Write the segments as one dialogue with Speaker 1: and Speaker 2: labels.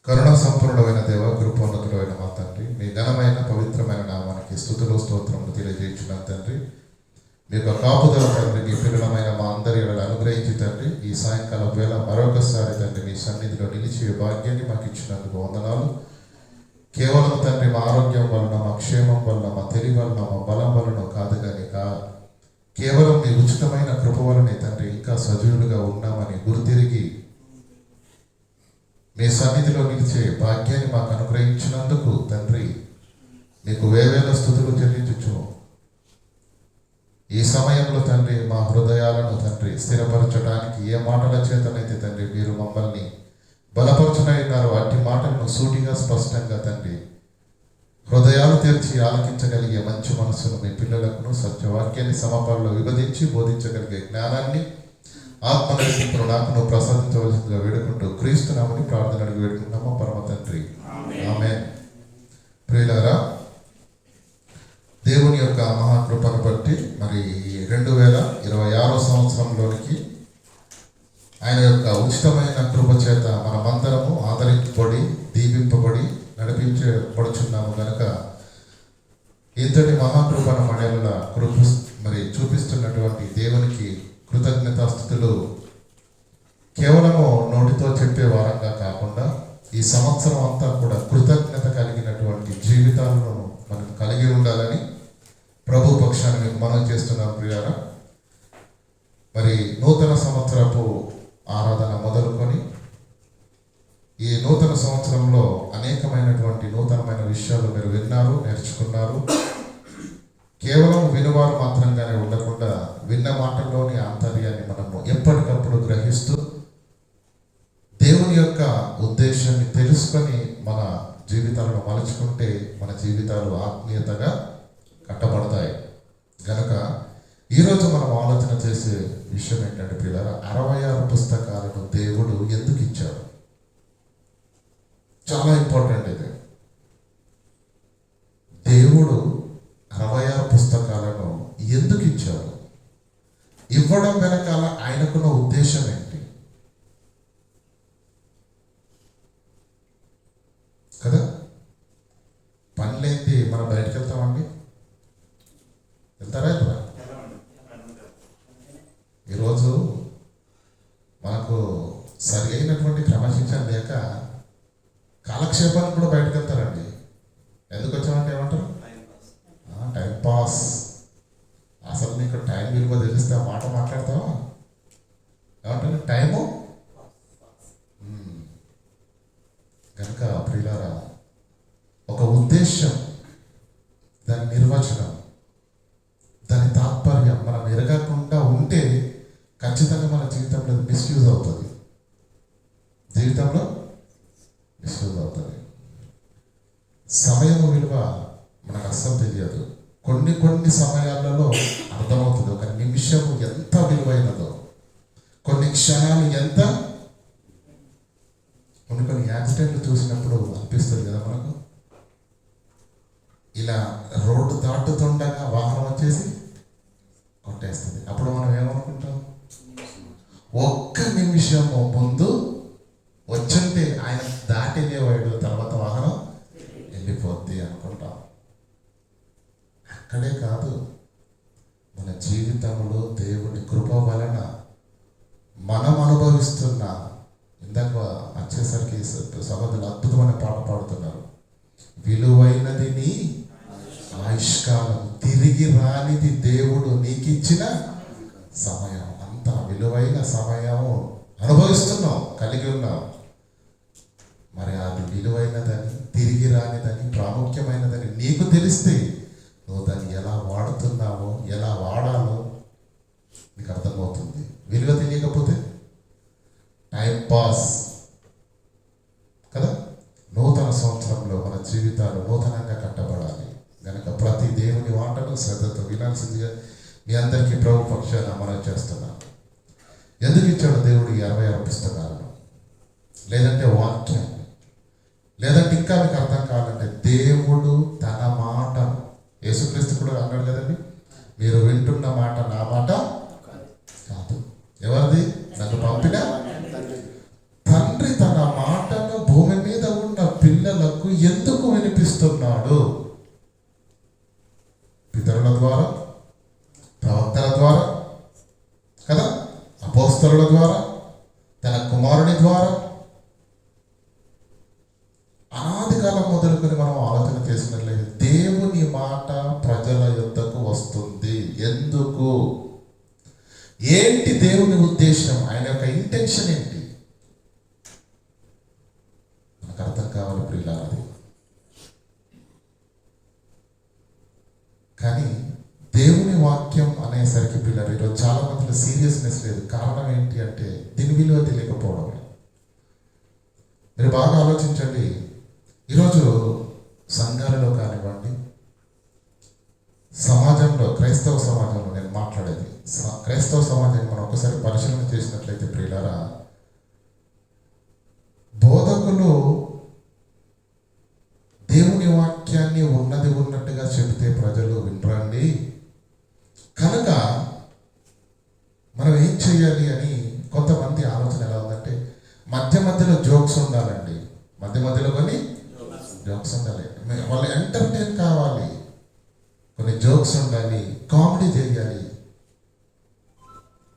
Speaker 1: కరుణ సంపూర్ణమైన దేవ, కృపోన్నతుడైన మా తండ్రి, మీ ఘనమైన పవిత్రమైన నామానికి స్తుతులు స్తోత్రములు తెలియజేయించిన తండ్రి, మీ యొక్క కాపుదల తండ్రి, మీ పిల్లలమైన మా అందరి అనుగ్రహించి తండ్రి, ఈ సాయంకాలం వేళ మరొకసారి తండ్రి మీ సన్నిధిలో నిలిచి భాగ్యాన్ని మాకు ఇచ్చినందుకు వందనాలు. కేవలం తండ్రి మా ఆరోగ్యం వలన, మా క్షేమం వలన, మా తెలివి వలన, మా బలం వలన కాదు కానీ కేవలం మీ ఉచితమైన కృప వలనే తండ్రి ఇంకా సజీవులుగా ఉన్నామని గుర్తిరిగి మీ సన్నిధిలో నిలిచే భాగ్యాన్ని మాకు అనుగ్రహించినందుకు తండ్రి మీకు వేవేల స్తుతులు చెల్లించుచు ఈ సమయంలో తండ్రి మా హృదయాలను తండ్రి స్థిరపరచడానికి ఏ మాటల చేతనైతే తండ్రి మీరు మమ్మల్ని బలపరచనైనారో అట్టి మాటలను సూటిగా స్పష్టంగా తండ్రి హృదయాలు తెరిచి ఆలకించగలిగే మంచి మనస్సును మీ పిల్లలకు సత్యవాక్యాన్ని సమపాలలో విభజించి బోధించగలిగే జ్ఞానాన్ని ఆత్మనరసింపును నాకు ప్రసాదించవలసిందిగా వేడుకుంటూ క్రీస్తునామని ప్రార్థన అడిగి వేడుకుంటామా పరమ తండ్రి, ఆమేన్. ప్రియులారా, దేవుని యొక్క మహాకృపను బట్టి మరి 2026 సంవత్సరంలోనికి ఆయన యొక్క ఉచితమైన కృప చేత మనమందరము ఆదరింపబడి దీవింపబడి నడిపించబడుచున్నాము కనుక ఇంతటి మహాకృపను మనల కృప మరి చూపిస్తున్నటువంటి దేవునికి కృతజ్ఞతాస్తుతులు కేవలము నోటితో చెప్పే వారంగా కాకుండా ఈ సంవత్సరం అంతా కూడా కృతజ్ఞత కలిగినటువంటి జీవితాలను మనం కలిగి ఉండాలని ప్రభు పక్షాన్ని మీకు మనం చేస్తున్నాం. ప్రియారా, మరి నూతన సంవత్సరపు ఆరాధన మొదలుకొని ఈ నూతన సంవత్సరంలో అనేకమైనటువంటి నూతనమైన విషయాలు మీరు విన్నారు, నేర్చుకున్నారు. కేవలం వినువారు మాత్రంగానే ఉండకుండా విన్న మాటల్లోని ఆంతర్యాన్ని మనము ఎప్పటికప్పుడు గ్రహిస్తూ దేవుని యొక్క ఉద్దేశాన్ని తెలుసుకొని మన జీవితాలను మలుచుకుంటే మన జీవితాలు ఆత్మీయతగా కట్టబడతాయి. కనుక ఈరోజు మనం ఆలోచన చేసే విషయం ఏంటంటే పిల్లల 66 పుస్తకాలను దేవుడు ఎందుకు ఇచ్చాడు? చాలా ఇంపార్టెంట్ ఇది. దేవుడు 66 పుస్తకాలను ఎందుకు ఇచ్చాడు? ఇవ్వడం వెనకాల ఆయనకున్న ఉద్దేశం ఏంటి కదా? పనిలేంది మనం బయటకు వెళ్తామండి? వెళ్తారా? ఈరోజు మనకు సరి అయినటువంటి క్రమశిక్షణ లేక కాలక్షేపానికి కూడా బయటకు వెళ్తారండి. ఎందుకు వచ్చామంటే ఏమంటారు? Time pass. అసలు నీకు టైం విలువ తెలిస్తే ఆ మాట మాట్లాడతావా? ఏమంటారు? టైము. కనుక ప్రియులారా, ఒక ఉద్దేశం, దాని నిర్వచనం, దాని తాత్పర్యం మనం ఎరగకుండా ఉంటే ఖచ్చితంగా మన జీవితంలో మిస్యూజ్ అవుతుంది. జీవితంలో మిస్యూజ్ అవుతుంది. సమయం విలువ మనకు అస్సలు తెలియదు. కొన్ని సమయాలలో అర్థమవుతుంది ఒక నిమిషము ఎంత విలువైనదో, కొన్ని క్షణాలు ఎంత. కొన్ని యాక్సిడెంట్లు చూసినప్పుడు అనిపిస్తుంది కదా మనకు, ఇలా రోడ్డు దాటుతుండగా వాహనం వచ్చేసి కొట్టేస్తుంది. అప్పుడు మనం ఏమనుకుంటాం? ఒక్క నిమిషము ముందు వచ్చుంటే ఆయన దాటినేవాడు, తర్వాత వాహనం వెళ్ళిపోద్ది అనుకుంటాం. అక్కడే కాదు, మన జీవితంలో దేవుని కృప వలన మనం అనుభవిస్తున్న, ఇందాక వచ్చేసరికి సహోదరులు అద్భుతమైన పాట పాడుతున్నారు, విలువైనది నీ ఆయుష్కాలం, తిరిగి రానిది దేవుడు నీకిచ్చిన సమయం. అంత విలువైన సమయం అనుభవిస్తున్నాం, కలిగి ఉన్నాం. మరి అది విలువైనదని, తిరిగి రానిదని, ప్రాముఖ్యమైనదని నీకు తెలిస్తే నువ్వు దాన్ని ఎలా వాడుతున్నావో, ఎలా వాడాలో నీకు అర్థమవుతుంది. విలువ తెలియకపోతే టైం పాస్ కదా. నూతన సంవత్సరంలో మన జీవితాలు నూతనంగా కట్టబడాలి. కనుక ప్రతి దేవుని మాటను శ్రద్ధతో వినాల్సిందిగా మీ అందరికీ ప్రభు పక్షాన మనం చేస్తున్నాం. ఎందుకు ఇచ్చాడు దేవుడు ఈ 66 పుస్తకాలను? లేదంటే వాక్యం, లేదంటే ఇంకా మీకు అర్థం కావాలంటే దేవుడు తన మాట, యేసుక్రీస్తు కూడా అన్నాడు కదండి, మీరు వింటున్న మాట నా మాట కాదు, ఎవరిది? నన్ను పంపిన తండ్రి తన మాటను భూమి మీద ప్రజలకు ఎందుకు వినిపిస్తున్నాడు? పితరుల ద్వారా, ప్రవక్తల ద్వారా కదా, అపోస్తలుల ద్వారా, తన కుమారుని ద్వారా, అనాది కాలం మొదలుకొని మనం ఆలోచన చేసినట్లయితే దేవుని మాట ప్రజల యొద్దకు వస్తుంది. ఎందుకు? ఏంటి దేవుని ఉద్దేశం? ఆయన యొక్క ఇంటెన్షన్ ఏంటి? మనకు అర్థం కావాలి ప్రియులారా. కానీ దేవుని వాక్యం అనేసరికి పిల్లలు ఈరోజు చాలా మందిలో సీరియస్నెస్ లేదు. కారణం ఏంటి అంటే దీని విలువ తెలియకపోవడమే. మీరు బాగా ఆలోచించండి. ఈరోజు సంఘాలలో కానివ్వండి, సమాజంలో, క్రైస్తవ సమాజంలో నేను మాట్లాడేది, క్రైస్తవ సమాజాన్ని మనం ఒకసారి పరిశీలన చేసినట్లయితే ప్రియులారా, బోధకులు దేవుని వాక్యాన్ని ఉన్నది ఉన్నట్టుగా చెబితే ప్రజలు వినరండి. కనుక మనం ఏం చేయాలి అని కొంతమంది ఆలోచన ఎలా ఉందంటే, మధ్య మధ్యలో జోక్స్ ఉండాలండి. మధ్య మధ్యలో కొన్ని జోక్స్ ఉండాలి. వాళ్ళు ఎంటర్టైన్ కావాలి, కొన్ని జోక్స్ ఉండాలి, కామెడీ చేయాలి.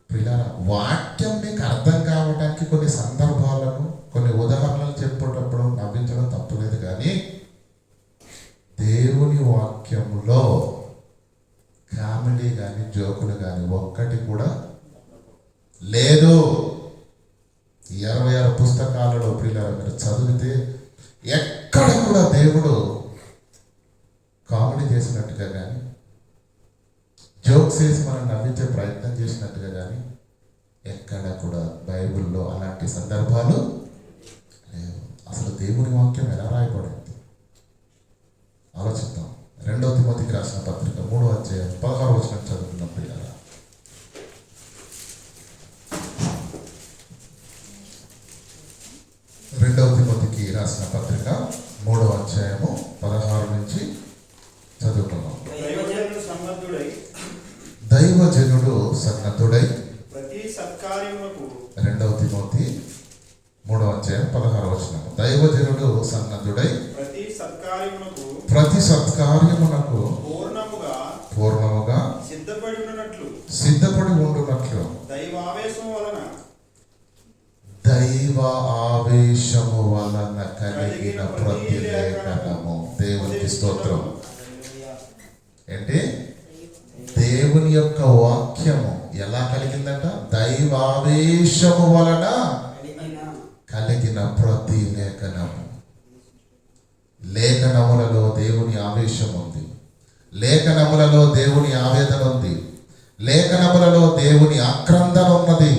Speaker 1: పిల్లల వాక్యం మీకు అర్థం కావడానికి కొన్ని సందర్భాలను, కొన్ని ఉదాహరణలు చెప్పేటప్పుడు నవ్వించడం తప్పులేదు. కానీ దేవుని వాక్యములో కామెడీ కానీ జోకులు కానీ ఒక్కటి కూడా లేదు. 26 పుస్తకాలలో పిల్లలు మీరు చదివితే ఎక్కడ కూడా దేవుడు కామెడీ చేసినట్టుగా కానీ, జోక్స్ వేసి మనం నవ్వించే ప్రయత్నం చేసినట్టుగా కానీ ఎక్కడ కూడా బైబిల్లో అలాంటి సందర్భాలు లేవు. అసలు దేవుని వాక్యం ఎలా రాయబడింది ఆలోచిద్దాం. 2 తిమోతికి రాసిన పత్రిక 3వ అధ్యాయం 16వ వచనం చదువుకున్నాం పిల్లలు. 2 తిమోతికి రాసిన పత్రిక 3వ అధ్యాయము 16 నుంచి చదువుకున్నాం. దైవజనుడు సన్నద్ధుడై
Speaker 2: ప్రతి సత్కార్యమునకు
Speaker 1: 2 తిమోతి 3వ అధ్యాయం 16వ వచనం. దైవజనుడు సన్నద్ధుడై ప్రతి సత్కార్యమునకు పూర్ణముగా సిద్ధపడి ఉండునట్లు దైవ ఆవేశము వలన కలిగిన ప్రతి లేఖనము. దేవునికి స్తోత్రం. ఏంటి? దేవుని యొక్క వాక్యము ఎలా కలిగిందట? దైవావేశము వలన కలిగిన ప్రతి లేఖనము. లేఖనములలో దేవుని ఆవేశం ఉంది, లేఖనములలో దేవుని ఆవేదన ఉంది, లేఖనములలో దేవుని ఆక్రందన ఉన్నది.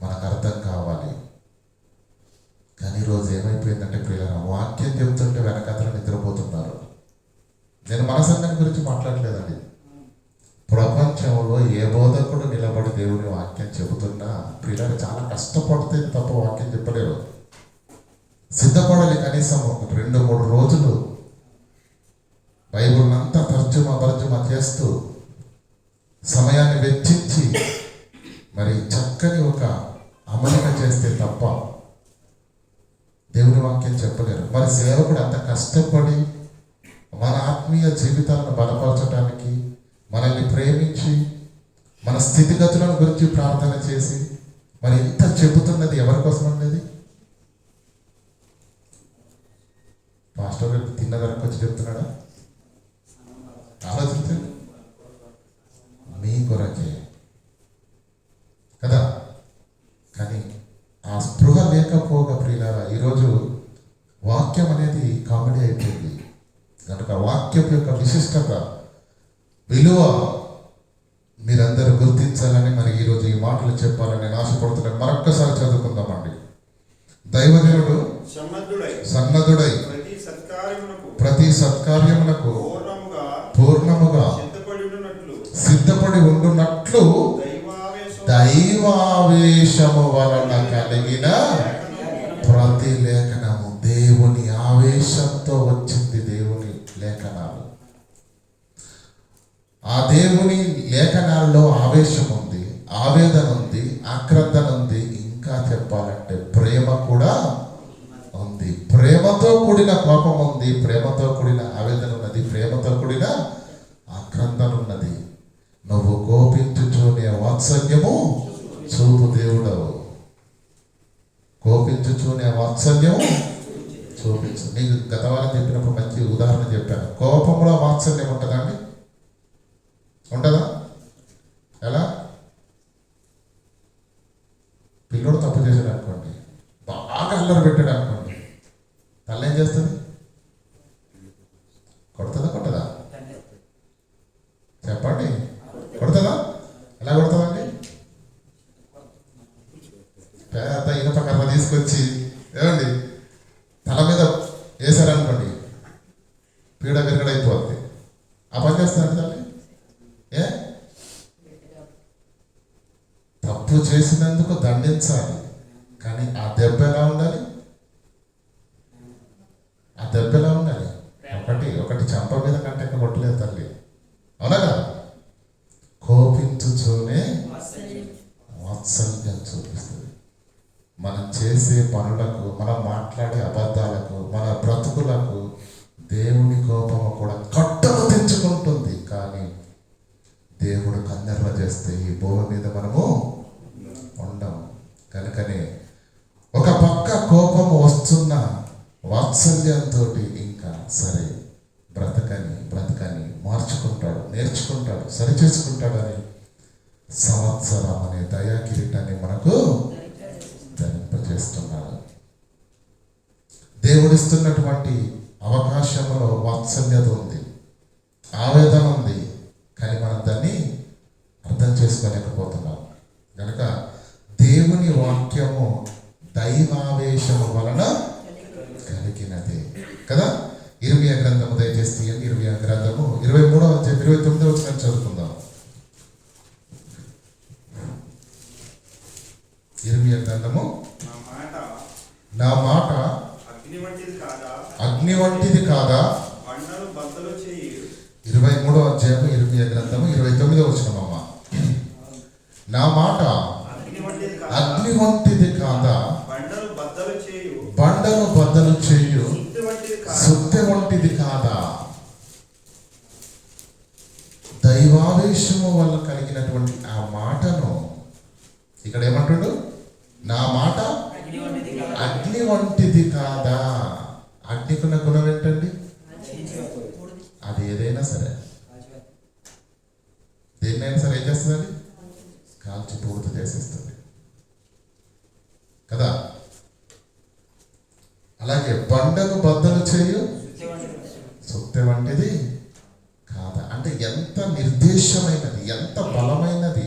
Speaker 1: మనకు అర్థం కావాలి. కానీ ఈరోజు ఏమైపోయిందంటే పిల్లలు వాక్యం చెబుతుంటే వెనకతలు నిద్రపోతున్నారు. నేను మన సంఘం గురించి మాట్లాడలేదండి. ప్రపంచంలో ఏ బోధకుడు నిలబడి దేవుని వాక్యం చెబుతున్నా పిల్లలు చాలా కష్టపడితే తప్ప వాక్యం చెప్పలేరు. సిద్ధపడాలి. కనీసం 2-3 రోజులు బైబిల్ అంతా తర్జుమా చేస్తూ సమయాన్ని వెచ్చించి మరి చక్కని ఒక అమలిక చేస్తే తప్ప దేవుని వాక్యం చెప్పలేరు. మరి సేవకుడు అంత కష్టపడి మన ఆత్మీయ జీవితాలను బలపరచడానికి, మనల్ని ప్రేమించి, మన స్థితిగతులను గురించి ప్రార్థన చేసి మరి ఇంత చెబుతున్నది ఎవరి కోసం అనేది? పాస్టర్ గారు తిన్నదరకు వచ్చి చెప్తున్నాడా? ఆలోచించండి. మీ కొరకే కదా. కానీ ఆ స్పృహ లేకపోగా ప్రియులారా ఈరోజు వాక్యం అనేది కామెడీ అయిపోయింది. కనుక వాక్యం యొక్క విశిష్టత, విలువ మీరందరూ గుర్తించాలని మరి ఈరోజు ఈ మాటలు చెప్పాలని నేను ఆశపడుతున్నాను. మరొక్కసారి చదువుకుందామండి. దైవజనుడు సన్నద్ధుడై ప్రతి సత్కార్యమునకు పూర్ణముగా సిద్ధపడి ఉండునట్లు దైవావేశము వలన కలిగిన ప్రతి లేఖనము. దేవుని ఆవేశంతో వచ్చింది దేవుని లేఖనాలు. ఆ దేవుని లేఖనాల్లో ఆవేశం ఉంది, ఆవేదన ఉంది, ఆక్రందన ఉంది. ఇంకా చెప్పాలంటే ప్రేమ కూడా ఉంది. ప్రేమ ప్రేమతో కూడిన కోపం ఉంది, ప్రేమతో కూడిన ఆవేదన ఉన్నది, ప్రేమతో కూడిన ఆక్రందన ఉన్నది. నువ్వు కోపించుచునే వాత్సల్యము చూపు దేవుడవు. కోపించుచునే వాత్సల్యము చూపించు. నీకు గత వారం చెప్పినప్పుడు మంచి ఉదాహరణ చెప్పాను. కోపంలో వాత్సల్యం ఉంటుందా అండి? ఉంటుందా? ఎలా? పిల్లోడు తప్పు చేశాడు అనుకోండి, బాగా అల్లరి పెట్టాడు అనుకోండి, తల్లి ఏం చేస్తుంది? కొడుతుందా కొట్టదా? చెప్పండి, కొడుతుందా? ఎలా కొడుతుందండి? పెద్ద ఇనుప కర్ర తీసుకొచ్చి ఏమండి తల మీద వేసారనుకోండి, పీడ విరగడైపోద్ది. ఆ పని చేస్తారండి తల్లి? ఏ తప్పు చేసినందుకు దండించాలి, కానీ ఆ దెబ్బ ఎలా ఉండాలి? ఆ దెబ్బ ఎలా ఉండాలి? ఒకటి చంప మీద కంటే కొట్టలేదు తల్లి, అవునా కదా? కోపించుతూనే వాత్సల్యం చూపిస్తుంది. మనం చేసే పనులకు, మనం మాట్లాడే అబద్ధాలకు, మన బ్రతుకులకు దేవుని కోపము కూడా కట్టలు తెంచుకుంటుంది. కానీ దేవుడు కన్నెర్ర చేస్తే ఈ భూమి మీద మనము ఉండం. కనుకనే ఒక పక్క కోపము వస్తున్న వాత్సల్యంతో ఇంకా సరే బ్రతకని మార్చుకుంటాడు, నేర్చుకుంటాడు, సరి చేసుకుంటాడని సంవత్సరం అనే దయా కిరీటాన్ని మనకు ధరింపజేస్తున్నాడు. దేవుడిస్తున్నటువంటి అవకాశంలో వాత్సల్యత ఉంది, ఆవేదన ఉంది, కానీ మనం దాన్ని అర్థం చేసుకోలేకపోతున్నాం. కనుక దేవుని వాక్యము దైవావేశము వలన కలిగినదే కదా. ఇర్మియా గ్రంథము దయచేసి తీయండి. ఇర్మియా గ్రంథము 23వ అధ్యాయం 29వ వచనం చదువుకుందాం. ఇర్మియా గ్రంథము నా మాట అగ్ని వంటిది కాదా? 23వ అధ్యాయం ఇర్మియా గ్రంథము 29వ వచనం. అమ్మ, నా మాట అగ్ని వంటిది కాదా? బండను బద్దలు చేయు సుత్తె వంటిది కాదా? దైవావేశము వల్ల కలిగినటువంటి ఆ మాటను ఇక్కడ ఏమంటాడు? నా మాట అగ్ని వంటిది కాదా? అగ్నికున్న గుణం ఏంటండి? అది ఏదైనా సరే, దేన్నైనా సరే ఏం చేస్తుందండి? కాల్చి పూర్తి చేసేస్తుంది కదా. అలాగే బండను బద్దలు చేయు సుత్తె వంటిది కాదా అంటే ఎంత నిర్దేశమైనది, ఎంత బలమైనది,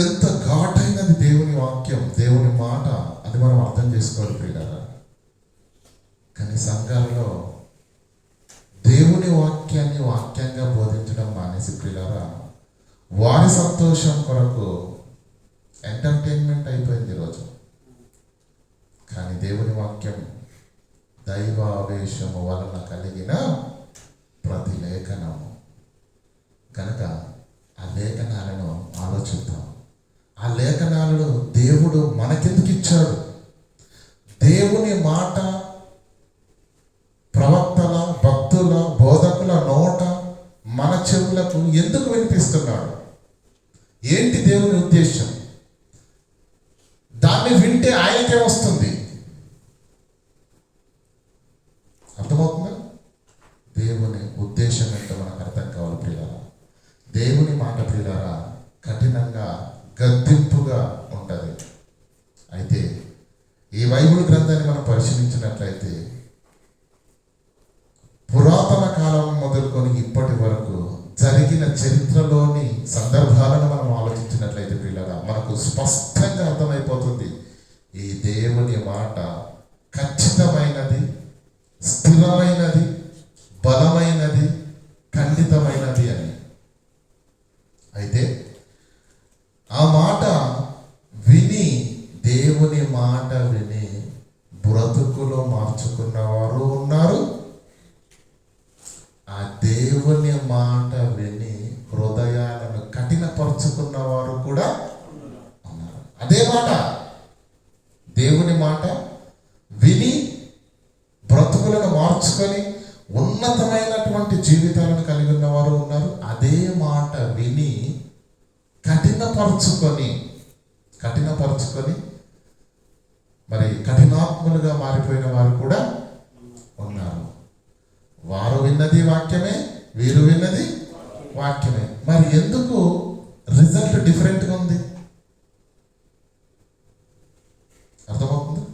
Speaker 1: ఎంత ఘాటైనది దేవుని వాక్యం, దేవుని మాట. అది మనం అర్థం చేసుకోవాలి ప్రియులారా. కానీ సంఘాలలో దేవుని వాక్యాన్ని వాక్యంగా బోధించడం మానేసి ప్రియులారా, వారి సంతోషం కొరకు ఎంటర్టైన్మెంట్ అయిపోయింది ఈరోజు. కానీ దేవుని వాక్యం దైవావేశము వలన కలిగిన ప్రతి లేఖనము. కనుక ఆ లేఖనాలను ఆలోచిద్దాం. ఆ లేఖనాలను దేవుడు మనకెందుకు ఇచ్చాడు? దేవుని మాట ప్రవక్తల, భక్తుల, బోధకుల నోట మన చెవులకు ఎందుకు వినిపిస్తున్నాడు? ఏంటి దేవుని ఉద్దేశం? దాన్ని వింటే ఆయనకే వస్తుంది. అర్థమవుతుందా? దేవుని ఉద్దేశం ఏంటో మనకు అర్థం కావాలి ప్రియులారా. దేవుని మాట ప్రియులారా కఠినంగా, గద్దింపుగా ఉంటుంది. అయితే ఈ బైబిల్ గ్రంథాన్ని మనం పరిశీలించినట్లయితే పురాతన కాలం మొదలుకొని ఇప్పటి వరకు జరిగిన చరిత్రలోని సందర్భాలను మనం ఆలోచించినట్లయితే ప్రియులారా మనకు స్పష్టంగా అర్థమైపోతుంది ఈ దేవుని మాట ఖచ్చితమైనది, స్థిరమైనది, బలమైనది, ఖండితమైనది అని. అయితే ఆ మాట విని, దేవుని మాట విని బ్రతుకులో మార్చుకున్నవారు ఉన్నారు. ఆ దేవుని మాట విని హృదయాలను కఠినపరుచుకున్నవారు కూడా ఉన్నారు. అదే మాట, దేవుని మాట విని మార్చుకొని ఉన్నతమైనటువంటి జీవితాలను కలిగి ఉన్నవారు ఉన్నారు. అదే మాట విని కఠినపరుచుకొని మరి కఠినాత్ములుగా మారిపోయిన వారు కూడా ఉన్నారు. వారు విన్నది వాక్యమే, వీరు విన్నది వాక్యమే. మరి ఎందుకు రిజల్ట్ డిఫరెంట్గా ఉంది? అర్థమవుతుంది?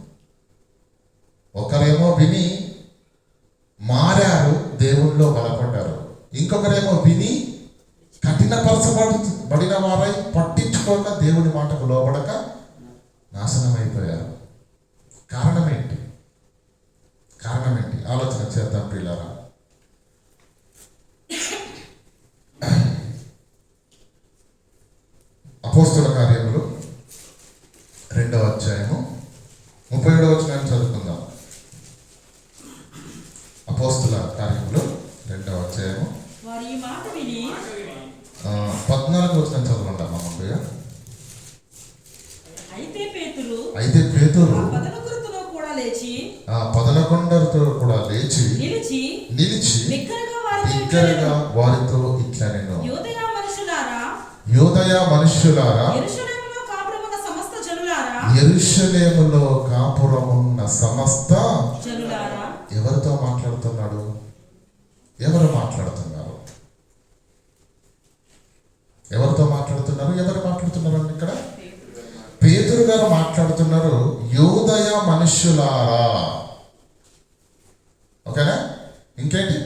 Speaker 1: ఒకరేమో విని మారారు, దేవుళ్ళలో బలపడ్డారు. ఇంకొకరేమో విని కఠినపరచబడిన వారై పట్టించుకోక దేవుని మాటకు లోబడక నాశనమైపోయారు. కారణం ఏంటి? ఆలోచన చేద్దాం ప్రియులారా. అపోస్తుల కార్యములు 2వ అధ్యాయము 37వ వచనాన్ని చదువుకుందాం. అపోస్తుల కార్యములు 2వ అధ్యాయము 14వ వచనం చదవండి అమ్మ ముందుగా. అయితే పేతురు ఆ పదలకొండతో కూడా లేచి నిలిచి బిగ్గరగా వారితో ఇట్లా నేను, యూదయ మనుష్యులారా, యెరూషలేములో కాపురమున్న సమస్త జనులారా. ఎవరితో మాట్లాడుతున్నాడు? ఎవరు మాట్లాడుతున్నారు? ఎవరు మాట్లాడుతున్నారు అండి? ఇక్కడ పేతురు గారు మాట్లాడుతున్నారు. యూదయ మనుష్యులారా. ఓకేనా? ఇంకేంటి?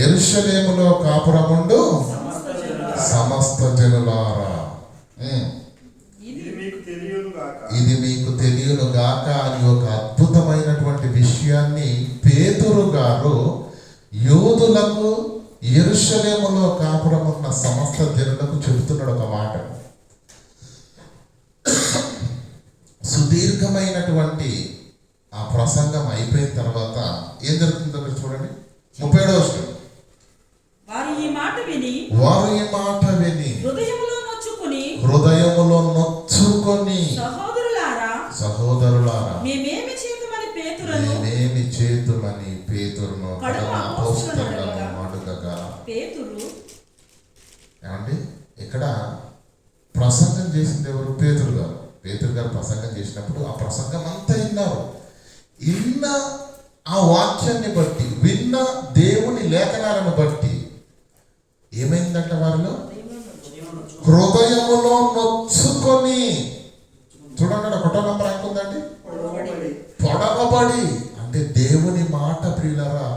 Speaker 1: యెరూషలేములో కాపురముండు సమస్త జనులారా. ఇది మీకు తెలియను గాక అని ఒక అద్భుతమైనటువంటి విషయాన్ని పేతురు గారు యూదులకు, యెరూషలేములో కాపురమున్న సమస్త జనులకు చెబుతున్నాడు ఒక మాట. సుదీర్ఘమైనటువంటి ఆ ప్రసంగం అయిపోయిన తర్వాత ఏం జరుగుతుందో మీరు చూడండి. 37వ వచనం.
Speaker 3: వారు ఈ మాట విని
Speaker 1: హృదయములో నొచ్చుకొని సహోదరులారా
Speaker 3: మేమేమి
Speaker 1: చేతుమని పేతురును అడుగగా. ఏమండి, ఇక్కడ ప్రసంగం చేసింది ఎవరు? పేతురు గారు ప్రసంగం చేసినప్పుడు ఆ ప్రసంగం అంతా విన్నారు. విన్న ఆ వాక్యాన్ని బట్టి, విన్న దేవుని లేఖనాలను బట్టి ఏమైందంట? వారిలో హృదయములో నొచ్చుకొని, చూడండి ఒకటో నంబర్ అనుకుందండి, పొడవబడి. అంటే దేవుని మాట ప్రియులారా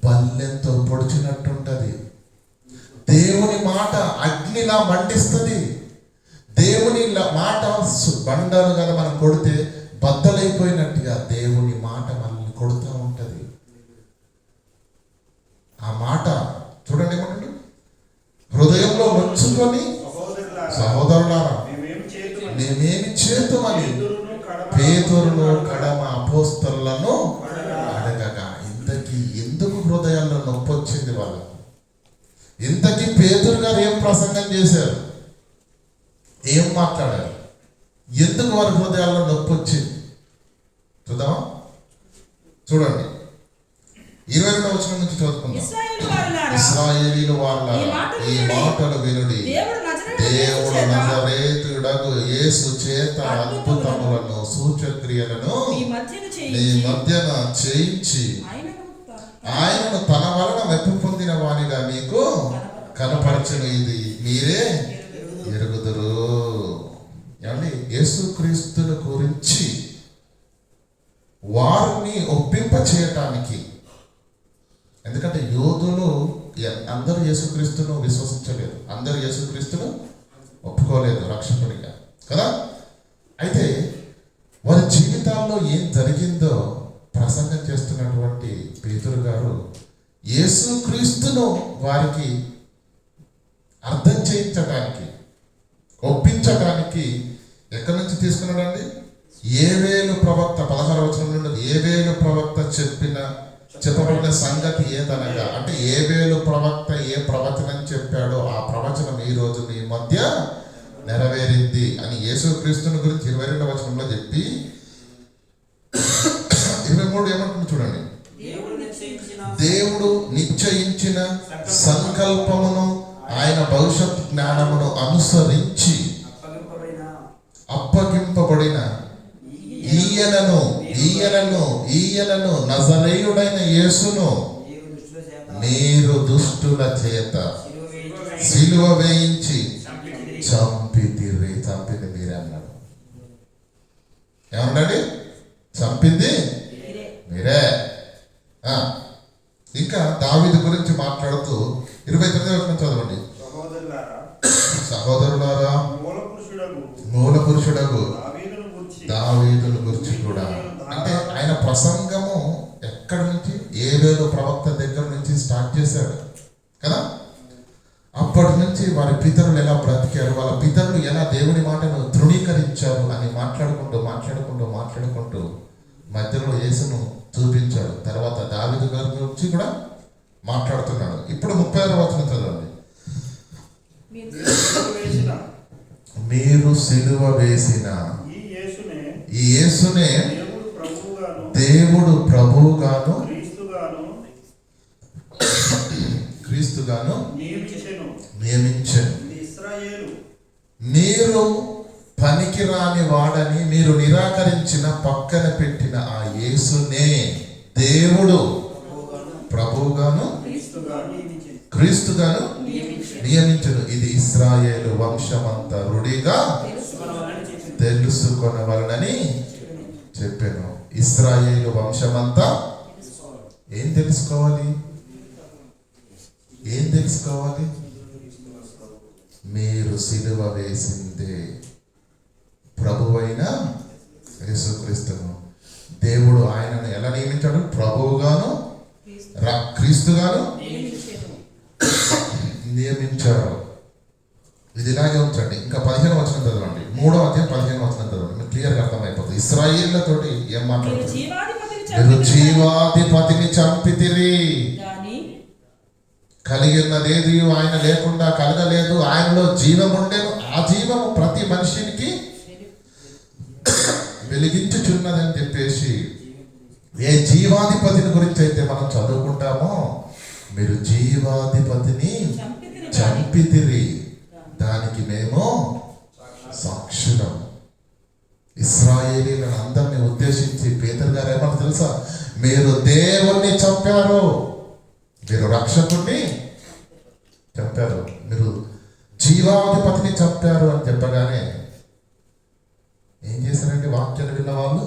Speaker 1: బల్లెంతో పొడిచినట్టుంటది. దేవుని మాట అగ్నిలా మండిస్తుంది. దేవుని మాట బండను కదా మనం కొడితే బద్దలైపోయినట్టుగా దేవుని మాట మనల్ని కొడుతూ ఉంటది. ఆ మాట చూడండి ఏమంటాడు? హృదయంలో నొచ్చుకొని సహోదరులారా మేమేమి చేతుమని పేతురును కడమ అపోస్తలులను అడగగా. ఇంతకీ ఎందుకు హృదయాల్లో నొప్పి వచ్చింది వాళ్ళకు? ఇంతకీ పేతురు గారు ఏం ప్రసంగం చేశారు? ఏం మాట్లాడారు? ఎందుకు వారి హృదయాల్లో నొప్పి వచ్చింది? చూద్దామా? చూడండి 22వ వచనం నుంచి చదువుకుందాం. ఇశ్రాయేలీయుల వారలారా, ఈ మాటలు వినుడి. దేవుడు నజరేతుడగు యేసు చేత అద్భుతములను సూచక్రియలను నీ మధ్యన చేయించి ఆయనను తన వలన మెప్పు పొందిన వానిగా మీకు కనపరచును. ఇది మీరే ఎరుగుదురు. ఏమండి, యేసుక్రీస్తుని గురించి వారిని ఒప్పింప చేయటానికి. ఎందుకంటే యోధులు అందరూ యేసుక్రీస్తును విశ్వసించలేదు, అందరూ యేసుక్రీస్తును ఒప్పుకోలేదు రక్షకునిగా కదా. అయితే వారి జీవితాల్లో ఏం జరిగిందో ప్రసంగం చేస్తున్నటువంటి పేతురు గారు యేసుక్రీస్తును వారికి అర్థం చేయించడానికి, ఒప్పించడానికి ఎక్కడి నుంచి తీసుకున్నాడండి? ఏవేలు ప్రవక్త 16వ వచనం నుండి ఏవేలు ప్రవక్త చెప్పబడిన సంగతి ఏదనగా, అంటే ఏవేలు ప్రవక్త ఏ ప్రవచనం చెప్పాడో ఆ ప్రవచనం ఈ రోజు మీ మధ్య నెరవేరింది అని యేసుక్రీస్తుని గురించి 22వ వచనంలో చెప్పి 23 ఏమంటుంది చూడండి. దేవుడు నిశ్చయించిన సంకల్పమును ఆయన భవిష్యత్ జ్ఞానమును అనుసరించి అప్పగింపబడిన ఈయనను నజరేయుడైన యేసును మీరు దుష్టుల చేత సిలువ వేయించి చంపింది మీరే అన్నాడు. ఏమన్నాడు? చంపింది మీరే. ఇంకా దావీదు గురించి మాట్లాడుతూ 29వ వచనం చదవండి. సహోదరులారా మూల పురుషుడగు దావీదును గురించి కూడా, అంటే ఆయన ప్రసంగము ఎక్కడి నుంచి, ఏబేలు ప్రవక్త దగ్గర నుంచి స్టార్ట్ చేశాడు కదా. అప్పటి నుంచి వారి పితరులు ఎలా బ్రతికారు, వాళ్ళ పితరులు ఎలా దేవుని మాటను ధృవీకరించారు అని మాట్లాడుకుంటూ మధ్యలో యేసును చూపించాడు. తర్వాత దావీదు గారి గురించి కూడా మాట్లాడుతున్నాడు. ఇప్పుడు 30వ వచనం చదవండి. మీరు సిలువ వేసిన ఈ యేసునే దేవుడు ప్రభువుగాను క్రీస్తుగాను నియమించెను. మీరు పనికిరాని వాడని మీరు నిరాకరించిన పక్కన పెట్టిన ఆ యేసునే దేవుడు ప్రభువుగాను క్రీస్తుగాను నియమించెను. ఇది ఇశ్రాయేలు వంశమంతా రుడిగా తెలుసుకొనవలనని చెప్పాను. ఇశ్రాయేలు వంశమంతా ఏం తెలుసుకోవాలి? మీరు సిలువ వేసిందే ప్రభువైన యేసుక్రీస్తును. దేవుడు ఆయనను ఎలా నియమించాడు? ప్రభువుగాను క్రీస్తుగాను నియమించారు. ఇది ఇలాగే ఉంచండి. ఇంకా 15వ వచనం చదవండి. 3వ అధ్యాయం 15వ వచనం చదవండి. మీకు క్లియర్గా అర్థమైపోతుంది. ఇశ్రాయేళ్లతోటి ఏం మాట్లాడుతుంది? మీరు జీవాధిపతిని చంపితిరి, కలిగి ఉన్నదేది ఆయన లేకుండా కలగలేదు, ఆయనలో జీవం ఉండేను, ఆ జీవము ప్రతి మనిషికి వెలిగించుచున్నదని చెప్పేసి ఏ జీవాధిపతిని గురించి అయితే మనం చదువుకుంటామో, మీరు జీవాధిపతిని చంపితిరి, దానికి మేము సాక్షులం. ఇశ్రాయేలీలను అందరినీ ఉద్దేశించి పేతురు గారు ఏమన్నా తెలుసా? మీరు దేవుణ్ణి చంపారు, మీరు రక్షకుడిని చంపారు, మీరు జీవాధిపతిని చంపారు అని చెప్పగానే ఏం చేశారంటే వాక్యాలు విన్న వాళ్ళు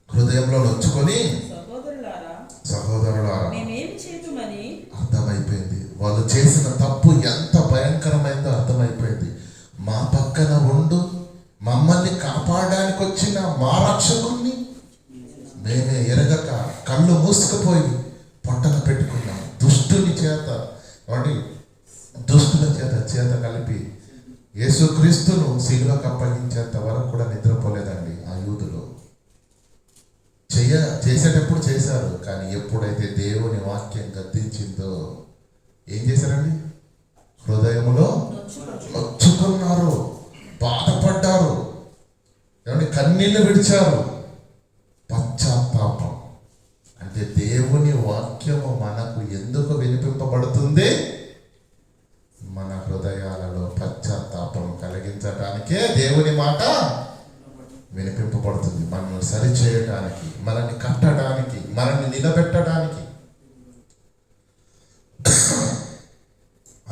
Speaker 1: హృదయంలో నొచ్చుకొని సహోదరులారా అర్థమైపోయింది. వాళ్ళు చేసిన తప్పు ఎంత భయంకరమైందో అర్థమైపోయింది. మా పక్కన ఉండు మమ్మల్ని కాపాడడానికి వచ్చిన మా రక్షకుణ్ణి మేమే ఎరగక కళ్ళు మూసుకుపోయి పొట్టన పెట్టుకున్నాం. దుష్టుల చేత కలిపి యేసుక్రీస్తును సిలువకు అప్పగించేంత వరకు కూడా నిద్రపోలేదండి ఆ యూదులు. చేసేటప్పుడు చేశారు, కానీ ఎప్పుడైతే దేవుని వాక్యం గద్దించిందో ఏం చేశారండి? హృదయములో నొచ్చుకున్నారు, బాధపడ్డారు, ఏమంటే కన్నీళ్లు విడిచారు. పశ్చాత్తాపం అంటే దేవుని వాక్యము మనకు ఎందుకు వినిపింపబడుతుంది? మన హృదయాలలో పశ్చాత్తాపం కలిగించటానికే దేవుని మాట వినిపింపబడుతుంది. మనల్ని సరిచేయడానికి, మనల్ని కట్టడానికి, మనల్ని నిలబెట్టడానికి.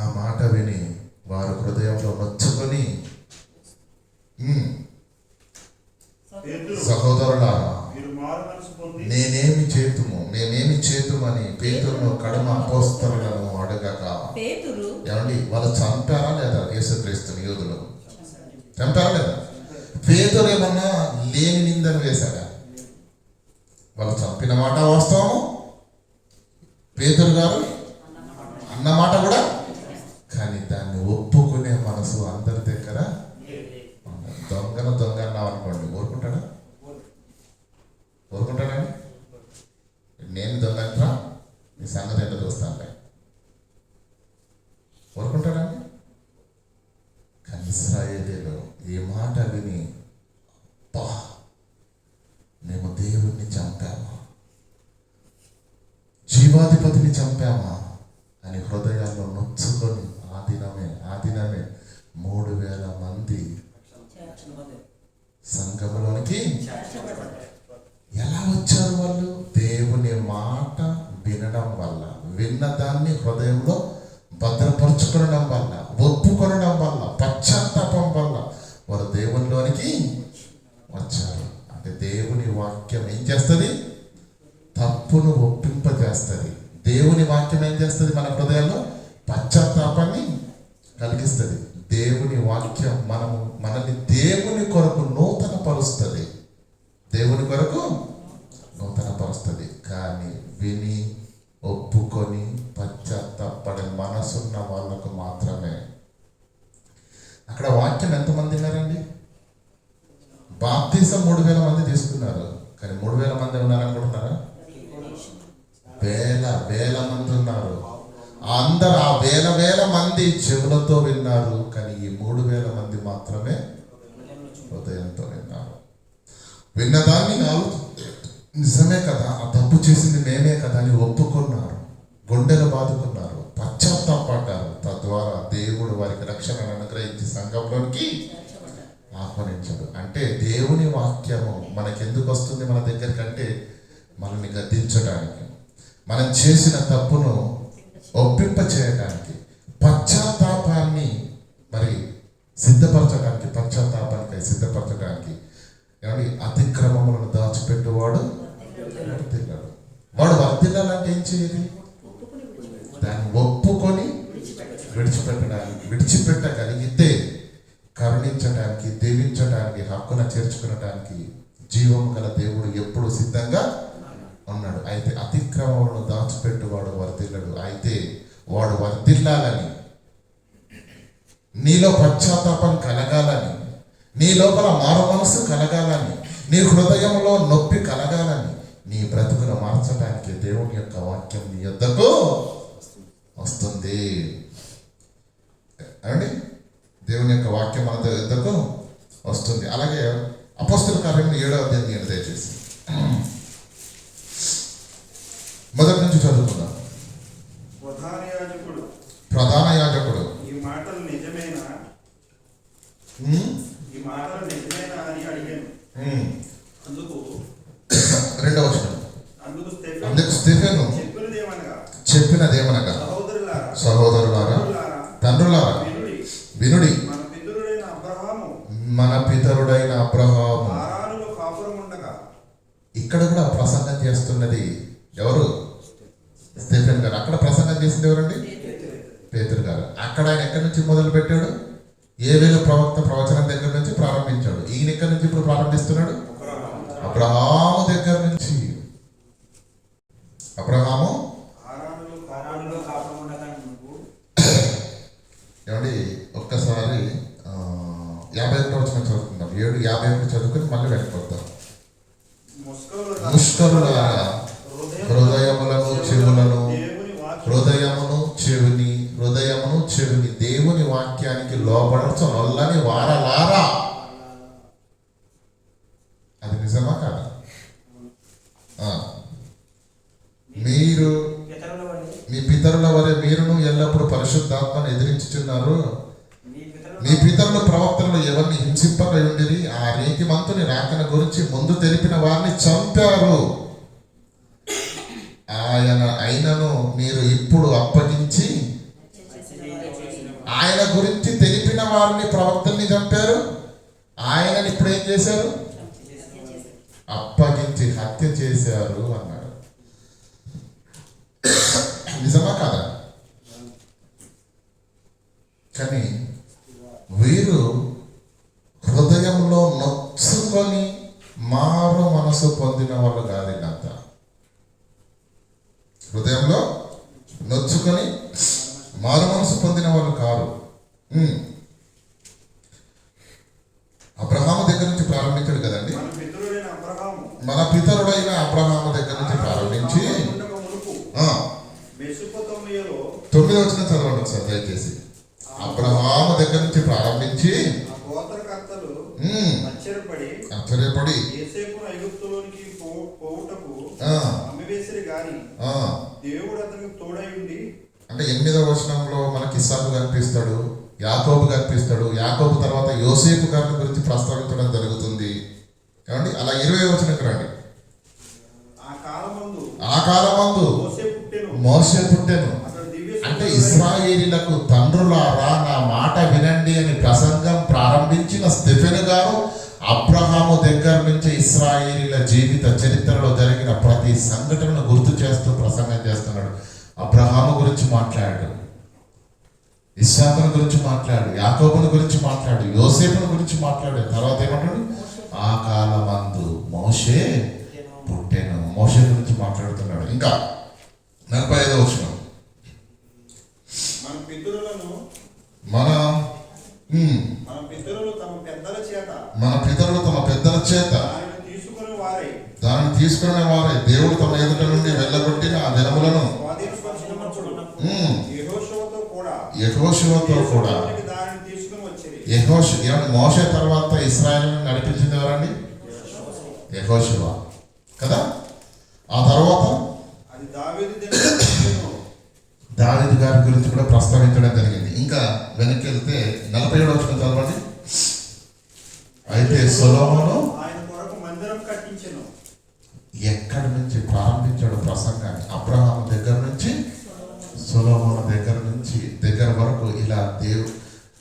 Speaker 1: ఆ మాట విని వారు హృదయంలో నొచ్చుకొని సహోదరులారా మేమేమి చేతుమని పేతురును కడమ అపోస్తలులను అడగక. ఏమండి, వాళ్ళు చంపారా లేదా యేసుక్రీస్తుని? యూదులు చంపారా లేదా? పేతురు ఏమన్నా లేని నిందను వేశాడా? వాళ్ళు చంపిన మాట వాస్తవము, పేతురు గారు అన్నమాట కూడా, కానీ దాన్ని ఒప్పుకునే మనసు అందరి దగ్గర. దొంగ అన్నావు అనుకోండి, ఊరుకుంటాడండి? నేను దొంగ అంటారా? నీ సంగతి ఏంటో చూస్తానులే, ఊరుకుంటాడండి? కానీ ఇశ్రాయేలీయులు చనిపోయామా అని హృదయాల్లో నొచ్చుకొని ఆ దినమే 3,000 మంది సంఘములోనికి ఎలా వచ్చారు వాళ్ళు? దేవుని మాట వినడం వల్ల, విన్నదాన్ని హృదయంలో భద్రపరచుకోవడం వల్ల, ఒప్పుకొనడం వల్ల, పశ్చాత్తాపం వల్ల వారు దేవునిలోనికి వచ్చారు. అంటే దేవుని వాక్యం ఏం చేస్తుంది? తప్పును ఒప్పింపజేస్తుంది. దేవుని వాక్యం ఏం చేస్తుంది? మన హృదయంలో పశ్చాత్తాపాన్ని కలిగిస్తుంది. దేవుని వాక్యం మనల్ని దేవుని కొరకు నూతన పరుస్తుంది. దేవుని కొరకు నూతన పరుస్తుంది. కానీ విని ఒప్పుకొని పశ్చాత్తాపడే మనసున్న వాళ్ళకు మాత్రమే. అక్కడ వాక్యం ఎంతమంది విన్నారండి? బాప్తీసం 3,000 మంది తీసుకున్నారు. కానీ 3,000 మంది ఉన్నారనుకుంటున్నారా? వేల మంది ఉన్నారు. అందరు ఆ వేల మంది చెవులతో విన్నారు. కానీ ఈ 3,000 మంది మాత్రమే హృదయంతో విన్నారు. విన్నదాన్ని నిజమే కదా, ఆ తప్పు చేసింది మేమే కదా అని ఒప్పుకున్నారు, గుండెలు బాదుకున్నారు, పశ్చాత్తాపడ్డారు. తద్వారా దేవుడు వారికి రక్షణను అనుగ్రహించి సంఘంలోనికి ఆహ్వానించాడు. అంటే దేవుని వాక్యము మనకెందుకు వస్తుంది మన దగ్గరికి అంటే మనల్ని గద్దించడానికి, మనం చేసిన తప్పును ఒప్పింప చేయడానికి, పశ్చాత్తాపాన్ని మరి సిద్ధపరచడానికి, పశ్చాత్తాపానికి సిద్ధపరచడానికి. ఏమండి, అతిక్రమములను దాచిపెట్టువాడు వర్ధిల్లాడు. వాడు వర్ధిల్లాలంటే ఏం చేయాలి? దాన్ని ఒప్పుకొని విడిచిపెట్టగలిగితే కరుణించడానికి, దీవించడానికి, హక్కున చేర్చుకునడానికి జీవము గల దేవుడు ఎప్పుడు సిద్ధంగా ఉన్నాడు. అయితే అతిక్రమములను దాచిపెట్టువాడు వర్ధిల్లడు. అయితే వాడు వర్ధిల్లాలని, నీలో పశ్చాత్తాపం కలగాలని, నీ లోపల మారు మనసు కలగాలని, నీ హృదయంలో నొప్పి కలగాలని, నీ బ్రతుకును మార్చడానికి దేవుని యొక్క వాక్యం నీ యొద్దకు వస్తుంది. అండి, దేవుని యొక్క వాక్యం మన యొద్దకు వస్తుంది. అలాగే అపోస్తల కార్యములు 7వ అధ్యాయం దయచేసి మొదటి నుంచి చదువుకుందాం. ప్రధాన యాజకుడు
Speaker 2: ఈ మాటలు నిజమేనా అని అడిగాను. అందుకు
Speaker 1: 2వ వచనం, అందుకు స్టెఫెను చెప్పినదేమనగా, సహోదరులారా, తండ్రులారా, వినుడి. మన పితరుడైన అబ్రహాము. ఇక్కడ కూడా ప్రసంగం చేస్తున్నది ఎవరు? స్టెఫెన్ గారు. అక్కడ ప్రసంగం చేసింది ఎవరండి? పేతురు గారు. అక్కడ ఆయన ఎక్కడి నుంచి మొదలు పెట్టాడు? ఏవేలు ప్రవక్త ప్రవచనం దగ్గర నుంచి ప్రారంభించాడు. ఈయన ఎక్కడి నుంచి ఇప్పుడు ప్రారంభిస్తున్నాడు? అబ్రహాము దగ్గర నుంచి. అబ్రహాము ఏమండి, ఒక్కసారి 51వ వచనం చదువుకుందాం. 7:51 చదువుకుని మళ్ళీ వెళ్ళిపోతాం. ముష్కరులారా, హృదయమును చెవిని దేవుని వాక్యానికి లోబడచొల్లని వారలారా. అది నిజమా కాదా? మీరు మీ పితరుల వలె మీరును ఎల్లప్పుడూ పరిశుద్ధాత్మను ఎదిరించుచున్నారు. మీ పితరుల ప్రవక్తలు ఎవరిని హింసింపకై ఉండిరి, ఆ నీతిమంతుని రాకన గురించి ముందు తెలిపిన వారిని చంపారు. అయినను మీరు ఇప్పుడు అప్పగించి ఆయన గురించి తెలిపిన వారిని, ప్రవక్తల్ని చంపారు. ఆయనని ఇప్పుడు ఏం చేశారు? అప్పగించి హత్య చేశారు అన్నాడు. నిజమా కాదా? కానీ వీరు హృదయంలో నొచ్చుకొని మారు మనసు పొందిన వాళ్ళు కాదు. అంతా హృదయంలో నొచ్చుకొని మారు మనసు పొందిన వాళ్ళు కారు. అబ్రహాము దగ్గర నుంచి ప్రారంభించాడు కదండి. మన పితరుడైన అబ్రహాము దగ్గర నుంచి ప్రారంభించి 9వ వచనం చదవండి ఒకసారి దయచేసి. అబ్రహాము దగ్గర నుంచి ప్రారంభించి ఆశ్చర్యపడి
Speaker 2: యోసేపును ఐగుప్తులోనికి పోవుటకు అమ్మివేసిరి గాని దేవుడు అతనికి తోడై ఉండి.
Speaker 1: అంటే 8వ వచనంలో మనకి ఇస్సాకు కనిపిస్తాడు, యాకోబు కనిపిస్తాడు. యాకోబు తర్వాత యోసేపు గారి గురించి ప్రస్తావించడం జరుగుతుంది. ఏమండి? అలా 20వ వచనంకి రండి. ఆ కాలమందు మోషే పుట్టెను. అంటే ఇశ్రాయేలీలకు తండ్రులారా నా మాట వినండి అని ప్రసంగం ప్రారంభించిన స్టెఫెను గారు అబ్రహాము దగ్గర నుంచి ఇశ్రాయేలీల జీవిత చరిత్రలో జరిగిన ప్రతి సంఘటనను గుర్తు చేస్తూ ప్రసంగం చేస్తున్నాడు. అబ్రహాము గురించి మాట్లాడాడు, ఇస్సాకును గురించి మాట్లాడు, యాకోబుని గురించి మాట్లాడు, యోసేపును గురించి మాట్లాడు. తర్వాత ఏమంటాడు? ఆ కాలమందు మోషే పుట్టెను. మోషే గురించి మాట్లాడుతున్నాడు. ఇంకా 45వ వచనం.
Speaker 2: మన పితరులు తమ
Speaker 1: పెద్దల చేత దానిని తీసుకునే వారే దేవుడు తమ ఎదుట నుండి వెళ్ళగొట్టిన ఆ దినములను యెహోషువతో కూడా మోషే తర్వాత ఇశ్రాయేలును నడిపించింది ఎవరండి? యెహోషువ కదా. ఆ తర్వాత దావీదు గారి గురించి కూడా ప్రస్తావించడం జరిగింది. ఇంకా వెనక్కి వెళ్తే 47వ వచనం చదవండి. అయితే సొలొమోను ఎక్కడి నుంచి ప్రారంభించాడు ప్రసంగాన్ని? అబ్రహాము దగ్గర నుంచి సొలొమోను దగ్గర వరకు ఇలా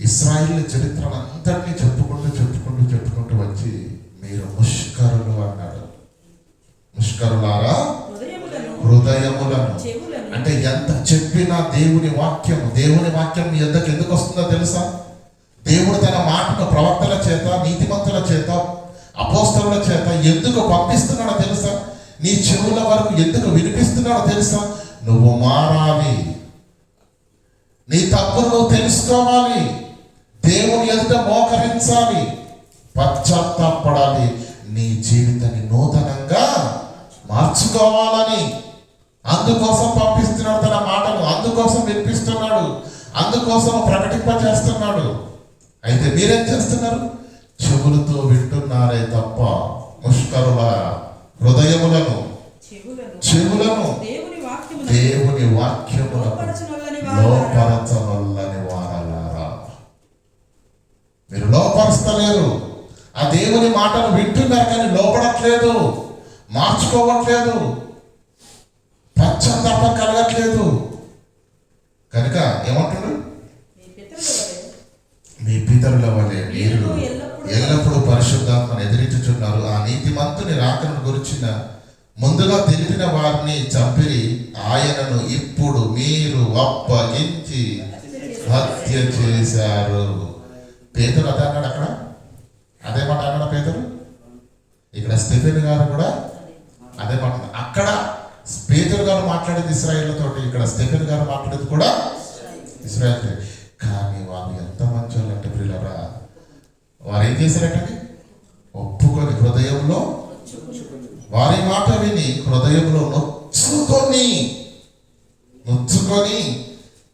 Speaker 1: ఇశ్రాయేలు చరిత్రను అంతటినీ చెప్పుకుంటూ వచ్చి మీరు ముష్కరులు అన్నాడు. ముష్కరులారా హృదయములను. అంటే ఎంత చెప్పినా దేవుని వాక్యం మీ యొద్దకు ఎందుకు వస్తుందో తెలుసా? దేవుడు తన మాటను ప్రవక్తల చేత, నీతిమంతుల చేత, అపోస్తలుల చేత ఎందుకు పంపిస్తున్నాడో తెలుసా? నీ చెవుల వరకు ఎందుకు వినిపిస్తున్నాడో తెలుసా? నువ్వు మారాలి, నీ తప్పును నువ్వు తెలుసుకోవాలి, దేవుని ఎదుట మోకరించాలి, పశ్చాత్తాపడాలి, నీ జీవితాన్ని నూతనంగా మార్చుకోవాలని. అందుకోసం పంపిస్తున్నాడు తన మాటను, అందుకోసం వినిపిస్తున్నాడు, అందుకోసం ప్రకటింపచేస్తున్నాడు. అయితే మీరేం చేస్తున్నారు? చెవులతో వింటున్నారే తప్ప ముష్కరుల హృదయములను, చెవులను దేవుని వాక్యములను లోపరచనొల్లని వారలారా. మీరు లోపరుస్తలేరు. ఆ దేవుని మాటను వింటున్నారు కానీ లోపడట్లేదు, మార్చుకోవట్లేదు, పశ్చాత్తాపం కలగట్లేదు. కనుక ఏమంటున్నాడు? మీ పితరుల వలె మీరు ఎల్లప్పుడూ పరిశుద్ధాత్మను ఎదిరించుచున్నారు. ఆ నీతిమంతుని రాకను గురించిన ముందుగా తెలిపిన వారిని చంపిరి, ఆయనను ఇప్పుడు మీరు అప్పగించి హత్య చేశారు. పేతురు అదే అన్నాడు. అక్కడ అదే మాట అన్నాడు పేతురు. ఇక్కడ స్టెఫెన్ గారు కూడా అదే మాట. అక్కడ పేతురు గారు మాట్లాడేది ఇశ్రాయేలుతోటి, ఇక్కడ స్టెఫెన్ గారు మాట్లాడేది కూడా ఇశ్రాయేలు. కానీ వాళ్ళు ఎంత మంచి వాళ్ళు అంటే ప్రియులారా, వారు ఏం చేశారటండి? ఒప్పుకొని హృదయంలో వారి మాట విని హృదయంలో నొచ్చుకొని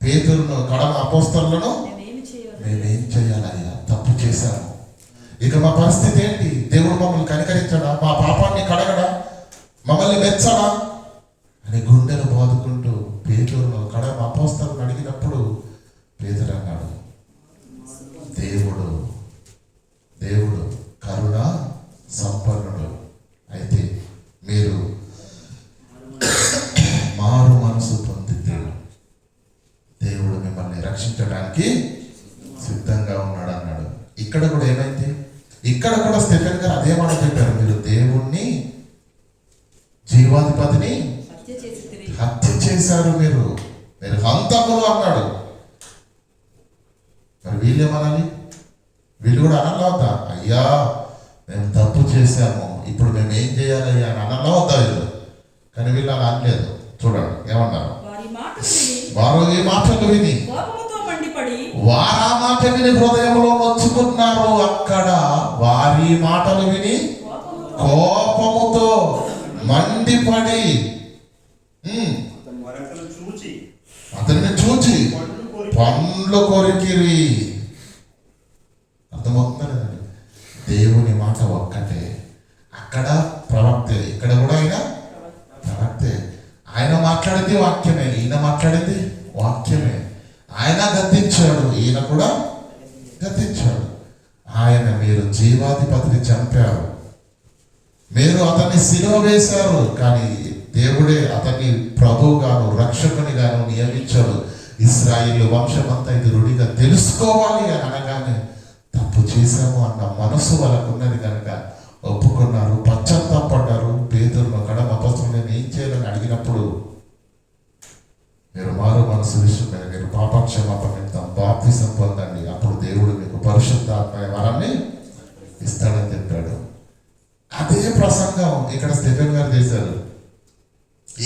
Speaker 1: పేతురును, కడమ అపోస్తలులను మేమేం చేయాలయ్యా? తప్పు చేశాము, ఇక మా పరిస్థితి ఏంటి? దేవుడు మమ్మల్ని కనికరించడా? మా పాపాన్ని కడగడా? మమ్మల్ని మెచ్చడా అని గుండెలు బాదుకుంటూ పేతురును, కడమ అపోస్తలులను అడిగినప్పుడు పేతురు అన్నాడు, దేవుడు కరుణ సంపన్నుడు. అయితే మీరు మారు మనసు పొందితే దేవుడు మిమ్మల్ని రక్షించడానికి సిద్ధంగా ఉన్నాడు అన్నాడు. ఇక్కడ కూడా ఏమైంది? ఇక్కడ కూడా స్టెఫెన్ గారు అదే మాట చెప్పారు, మీరు దేవుణ్ణి, జీవాధిపతిని హత్య చేశారు, మీరు హంతకులు అన్నాడు. మరి వీళ్ళేమనాలి? వీళ్ళు కూడా అనలా వద్దా? అయ్యా మేము తప్పు చేశాము, ఇప్పుడు మేము ఏం చేయాలయ్యా అని అనలా వద్దా వీళ్ళు? కానీ వీళ్ళు అలా అనలేదు. చూడండి ఏమన్నారు? వారు ఈ మాటలు విని వారా మాట విని హృదయంలో నొచ్చుకున్నారు. అక్కడ వారి మాటలు విని కోపముతో మండిపడి అతనిని చూచి పండ్లు కొరికిరి. అర్థమవుతుందండి? దేవుని మాట ఒక్కటే. అక్కడ ప్రవక్తే, ఇక్కడ కూడా ఆయన ప్రవక్తే. ఆయన మాట్లాడింది వాక్యమే, ఈయన మాట్లాడింది వాక్యమే. ఆయన గద్దించాడు, ఈయన కూడా గద్దించాడు. ఆయన మీరు జీవాధిపతిని చంపారు, మీరు అతన్ని సిలువ వేశారు, కానీ దేవుడే అతన్ని ప్రభువుగాను రక్షకునిగాను నియమించాడు. ఇశ్రాయేలు వంశమంతా ఇది రుడిగా తెలుసుకోవాలి అని అనగానే తప్పు చేశాము అన్న మనసు వాళ్ళకు ఉన్నది కనుక ఒప్పుకున్నారు, పశ్చాత్తాపడ్డారు. పేతురును కడమ అపొస్తలులను ఏం చేయాలని అడిగినప్పుడు, మీరు మారు మనసు విషయమే, మీరు పాపక్షమాపణ నిమిత్తం బాప్తిసం పొందండి, అప్పుడు దేవుడు మీకు పరిశుద్ధాత్మ వరాన్ని ఇస్తాడని చెప్పాడు. అదే ప్రసంగం ఇక్కడ స్టెఫెన్ గారు చేశారు.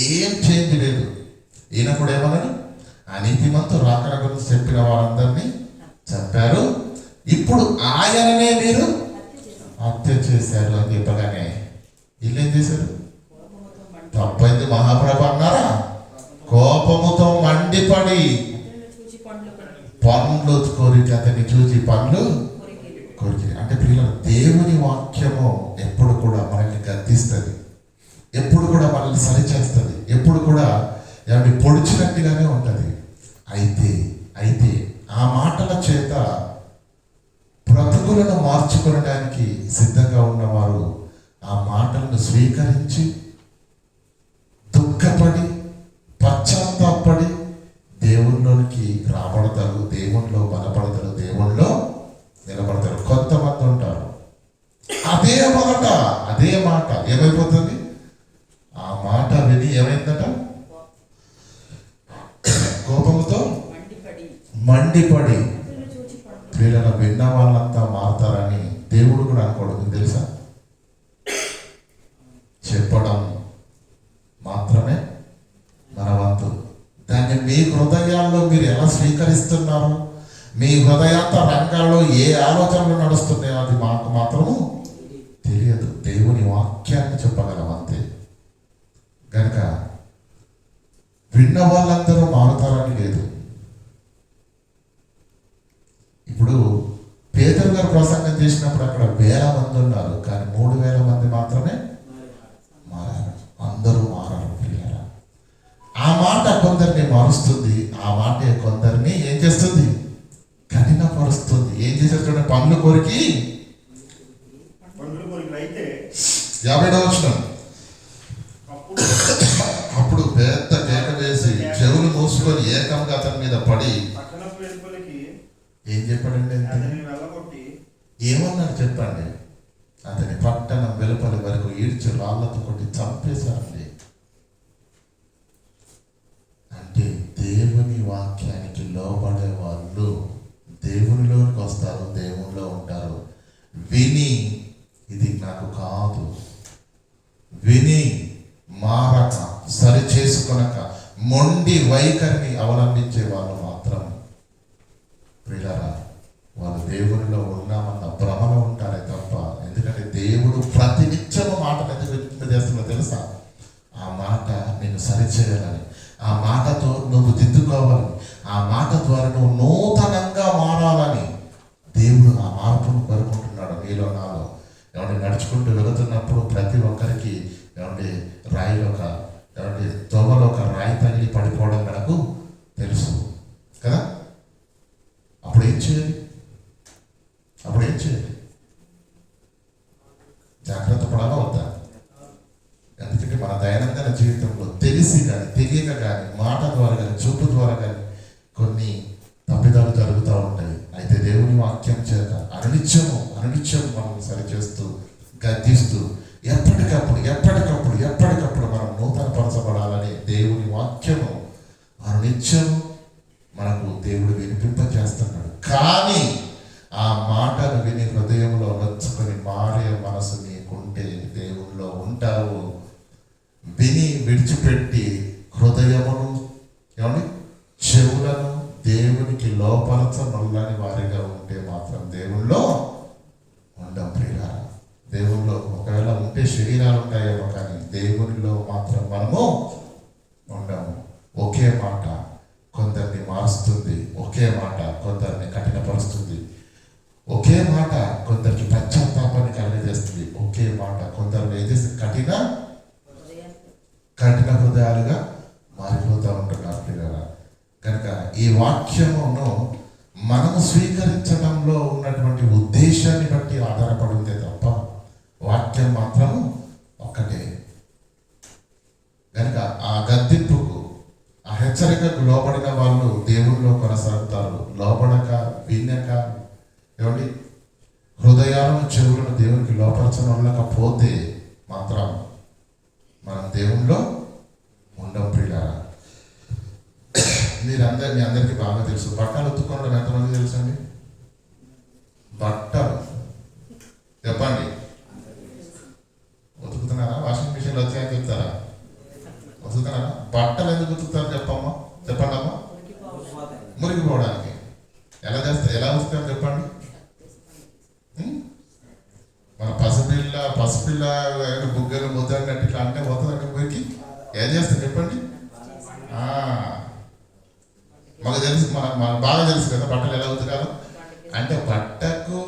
Speaker 1: ఏం చేంజ్ లేదు. ఈయన కూడా ఏమన్నాడు, ఆ నీతిమంతుడు రాకడ గురించి చెప్పిన వారందరినీ చంపారు, ఇప్పుడు ఆయననే మీరు హత్య చేశారు అని చెప్పగానే వీళ్ళు ఏం చేశారు? తప్పైంది మహాప్రభు అన్నారా? కోపముతో మండిపడి పండ్లు కోరిక అతన్ని చూసి పండ్లు కోరిక. అంటే పిల్లలు, దేవుని వాక్యము ఎప్పుడు కూడా మనల్ని గద్దిస్తుంది, ఎప్పుడు కూడా మనల్ని సరిచేస్తుంది, ఎప్పుడు కూడా ఏమంటే పొడిచినట్టుగానే ఉంటుంది. అయితే ఆ మాటల చేత బ్రతుకులను మార్చుకోవడానికి సిద్ధంగా ఉన్నవారు ఆ మాటలను స్వీకరించి దుఃఖపడి పశ్చాత్తాపడి దేవునిలోనికి రాబడతారు, దేవునిలో బలపడతారు, దేవునిలో నిలబడతారు. కొంతమంది ఉంటారు అదే మాట ఏమైపోతుంది? ఆ మాట విని ఏమైందట? కోపంతో మండిపడి. వీళ్ళని విన్న వాళ్ళంతా మారుతారని దేవుడు కూడా అనుకోడు. మీకు తెలుసా? చెప్పడం మాత్రమే మన వంతు. దాన్ని మీ హృదయాల్లో మీరు ఎలా స్వీకరిస్తున్నారు, మీ హృదయాంత రంగాల్లో ఏ ఆలోచనలు నడుస్తున్నాయో అది మాకు మాత్రము తెలియదు. దేవుని వాక్యాన్ని చెప్పగలం అంతే. కనుక విన్న వాళ్ళందరూ మారుతారని లేదు. ఇప్పుడు పేతురు గారు ప్రసంగం చేసినప్పుడు అక్కడ 1000 మంది ఉన్నారు, కానీ 3000 మంది మాత్రమే మారారు. అందరూ మారారు పిల్లరా. ఆ మాట కొందరిని మారుస్తుంది, ఆ మాట కొందరిని ఏం చేస్తుంది? కఠినపరుస్తుంది. ఏం చేశారు చూడండి, పండ్లు కొరికి
Speaker 2: అయితే
Speaker 1: 50వ వచనం, అప్పుడు పెద్ద కేక వేసి చెవులు మూసుకొని ఏకంగా అతని మీద పడి ఏం చెప్పాడండి? ఏమన్నారు చెప్పండి? అతని పట్టణం వెలుపలి వరకు ఈడ్చి రాళ్లతో కొట్టి చంపేశారండి. అంటే దేవుని వాక్యానికి లోబడే వాళ్ళు దేవునిలోనికి వస్తారు, దేవునిలో ఉంటారు. విని ఇది నాకు కాదు, విని మారక సరి చేసుకొనక మొండి వైఖరిని అవలంబించే వాళ్ళు మాత్రం ప్రియులారా, వాళ్ళు దేవునిలో ఉన్నామన్న భ్రమలో ఉంటారే తప్ప. ఎందుకంటే దేవుడు ప్రతినిత్యము మాటను ఎందుకు చేస్తున్నా తెలుసా? ఆ మాట నిన్ను సరిచేయాలని, ఆ మాటతో నువ్వు దిద్దుకోవాలని, ఆ మాట ద్వారా నువ్వు నూతనంగా మారాలని దేవుడు ఆ మార్పును కోరుకుంటున్నాడు నీలో నాలో. ఏమంటే నడుచుకుంటూ వెళుతున్నప్పుడు ప్రతి ఒక్కరికి ఏమంటే తోమలో ఒక రాయి తగిలి పడిపోవడం మనకు తెలుసు కదా. అప్పుడు ఏం చేయాలి? జాగ్రత్త పడాలా వద్దా? ఎందుకంటే మన దైనందిన జీవితంలో తెలిసి కానీ తెలియక కానీ మాట ద్వారా కానీ చూపు ద్వారా కానీ కొన్ని తప్పిదాలు జరుగుతూ ఉంటాయి. అయితే దేవుని వాక్యం చేత అనునిత్యము మనం సరిచేస్తూ గద్దిస్తూ ఎప్పటికప్పుడు మనం నూతనపరచబడాలని దేవుని వాక్యము అనునిత్యం మనకు దేవుడు వినిపింపజేస్తున్నాడు. కానీ ఆ మాటను విని హృదయంలో నచ్చుకొని మారే మనసు నీకుంటే దేవునిలో ఉంటావు. విని విడిచిపెట్టి హృదయమును చెవులను దేవునికి లోపరచనొల్లని వారిగా ఉంటే మాత్రం దేవుల్లో ఉండం ప్రియులారా. దేవుల్లో ఒకవేళ ఉంటే శరీరాలు ఉంటాయేమో, కానీ దేవునిలో మాత్రం మనము ఉండము. ఒకే మాట కొందరిని మారుస్తుంది, ఒకే మాట కొందరిని కఠినపరుస్తుంది, ఒకే మాట కొందరికి పశ్చాత్తాప హృదయాలుగా మారిపోతూ ఉంటున్నారు పిల్లల. కనుక ఈ వాక్యమును మనము స్వీకరించడంలో ఉన్నటువంటి ఉద్దేశాన్ని బట్టి ఆధారపడిందే తప్ప వాక్యం మాత్రము ఒక్కటే. కనుక ఆ గద్దింపుకు, ఆ హెచ్చరికకు లోబడిన వాళ్ళు దేవునిలో కొనసాగుతారు. లోబడక, వినక, ఏమండి, హృదయాలను చెవులను దేవునికి లోపరచనకపోతే మాత్రం మనం దేవునిలో ఉండం ప్రియులారా. మీ అందరికీ బాగా తెలుసు, బట్టలు ఉతుక్కోవడం ఎంతమంది తెలుసండి? బట్టలు చెప్పండి, ఉతుకుతున్నారా? వాషింగ్ మిషన్లు వచ్చాయని చెప్తారా? ఉతుకుతున్నారా? బట్టలు ఎందుకు ఉతుకుతారు చెప్పమ్మా, చెప్పండి అమ్మా. మురిగిపోవడానికి. ఎలా ఉతుకుతారు చెప్పండి? మన పసిపిల్ల బుగ్గలు ముద్దన్నట్టు ఇట్లా అంటే పోతుందంటే మురికి ఏం చేస్తారు చెప్పండి? మాకు తెలుసు, మనకు బాగా తెలుసు కదా బట్టలు ఎలా ఉతకాలో. అంటే బట్టకు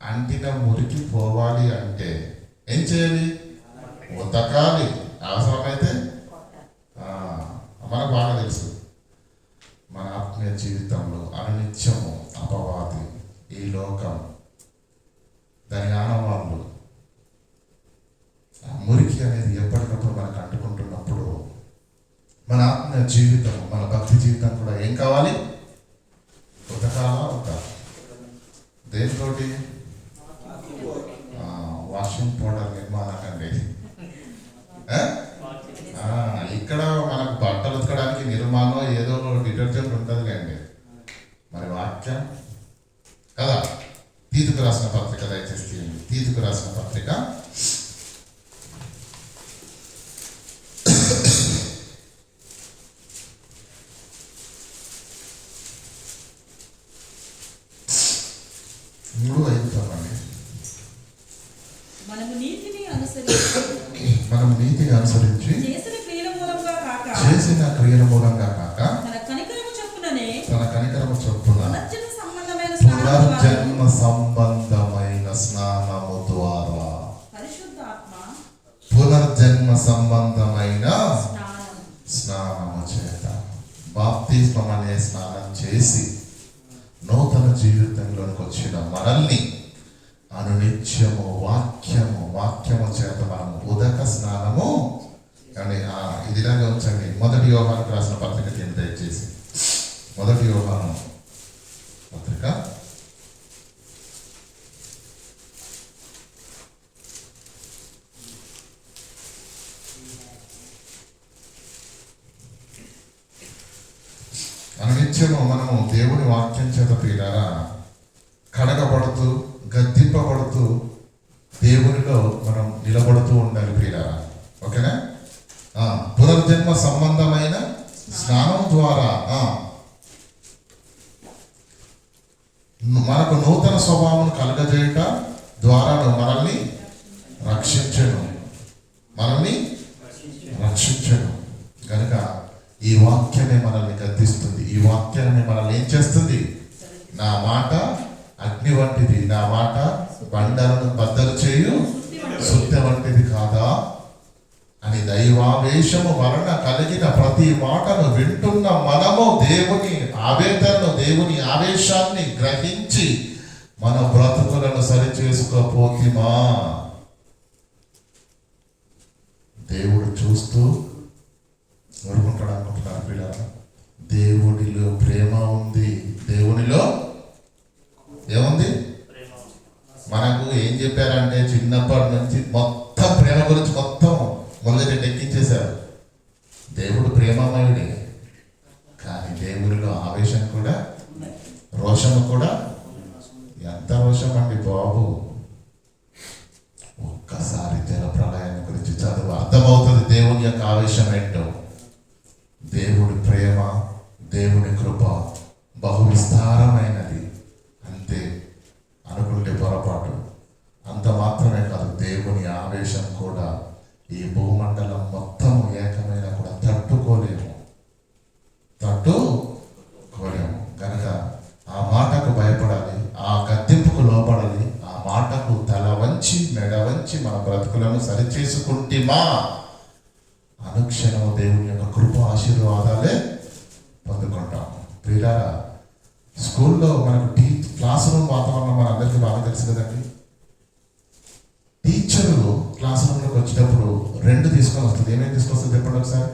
Speaker 1: అంటిన మురికి పోవాలి అంటే ఏం చేయాలి? ఉతకాలి. అవసరమైతే మనకు బాగా తెలుసు, మన ఆత్మీయ జీవితంలో అనునిత్యము అపవాది, ఈ లోకం, దాని ఆనవాళ్ళు, మురికి అనేది ఎప్పటికప్పుడు మనకు అంటుకుంటున్నప్పుడు మన ఆత్మీయ జీవితం, మన భక్తి జీవితం కూడా ఏం కావాలి? ఉతకాలా? దేనితోటి? వాషింగ్ పౌడర్ నిర్మాణకండి. ఇక్కడ మనకు బట్టలు ఉతకడానికి నిర్మాణం ఏదో డిటర్జెంట్ ఉంటుంది కండి. మరి వాక్యం కదా. తీతుకు రాసిన పత్రిక, దయచేసి తీయండి. తీతుకు రాసిన పత్రిక 3:5 చదవండి.
Speaker 3: మనము నీతిని
Speaker 1: అనుసరించి
Speaker 3: చేసిన
Speaker 1: క్రియల మూలంగా కాక
Speaker 3: తన కనికరము చొప్పుననే
Speaker 1: పునర్జన్మ సంబంధమైన స్నానము ద్వారా పునర్జన్మ సంబంధమైన స్నానము చేత బాప్తిస్మం అనే స్నానం చేసి నూతన జీవితంలోకి వచ్చిన మనల్ని అనునిత్యము వాక్యము చేత మనము ఉదక స్నానము అని ఇదిలాగా ఉంచండి. 1 యోహానుకు రాసిన పత్రిక దయచేసి 1 యోహాను పత్రిక 1 అనునిత్యము మనము దేవుని వాక్యం చేత ప్రియులారా కడగబడుతూ, గద్దింపబడుతూ దేవునిలో మనం నిలబడుతూ ఉండాలి ప్రియులారా. ఓకేనా? పునర్జన్మ సంబంధమైన స్నానం ద్వారా మనకు నూతన స్వభావం కలగజేయట ద్వారా మనల్ని రక్షించను. కనుక ఈ వాక్యమే మనల్ని గద్దిస్తుంది. ఈ వాక్యాన్ని మనల్ని ఏం చేస్తుంది? నా మాట అగ్ని వంటిది, నా మాట బండలను బద్దలు చేయు సుత్తి వంటిది కాదా అని దైవావేశము వలన కలిగిన ప్రతి మాటను వింటున్న మనము దేవుని ఆవేదనను, దేవుని ఆవేశాన్ని గ్రహించి మన బ్రతుకులను సరిచేసుకోపోతిమా? దేవుడు చూస్తూ ఊరుకుంటాడు అనుకుంటున్నారు పిల్లలు. దేవుడిలో ప్రేమ ఉంది. దేవునిలో ఏముంది? మనకు ఏం చెప్పారంటే చిన్నప్పటి నుంచి మొత్తం ప్రేమ గురించి మొత్తం మొదటి ఎక్కించేశారు. దేవుడు ప్రేమమయుడే, కానీ దేవుడిలో ఆవేశం కూడా, రోషము కూడా. ఎంత రోషం అండి బాబు! ఒక్కసారి జల ప్రళయాన్ని గురించి చదువు, అర్థమవుతుంది దేవుని యొక్క ఆవేశం ఏంటో. దేవుడి ప్రేమ, దేవుని కృప బహు విస్తారమైనది. అంతే అనుకుంటే పొరపాటు. అంత మాత్రమే కాదు, దేవుని ఆవేశం కూడా ఈ భూమండలం మొత్తం ఏకమైన కూడా తట్టుకోలేము. కనుక ఆ మాటకు భయపడాలి, ఆ గద్దింపుకు లోపడాలి, ఆ మాటకు తల వంచి మెడ వంచి మన బ్రతుకులను సరిచేసుకుంటేమా అనుక్షణము ఆశీర్వాదాలే పొందుకుంటాం. ప్రియులారా, స్కూల్లో మనకు క్లాస్ రూమ్ వాతావరణం మనందరికీ బాగా తెలుసు కదండి. టీచరు క్లాస్ రూమ్లోకి వచ్చేటప్పుడు 2 తీసుకొని వస్తుంది. ఏమేమి తీసుకొస్తుంది చెప్పండి ఒకసారి.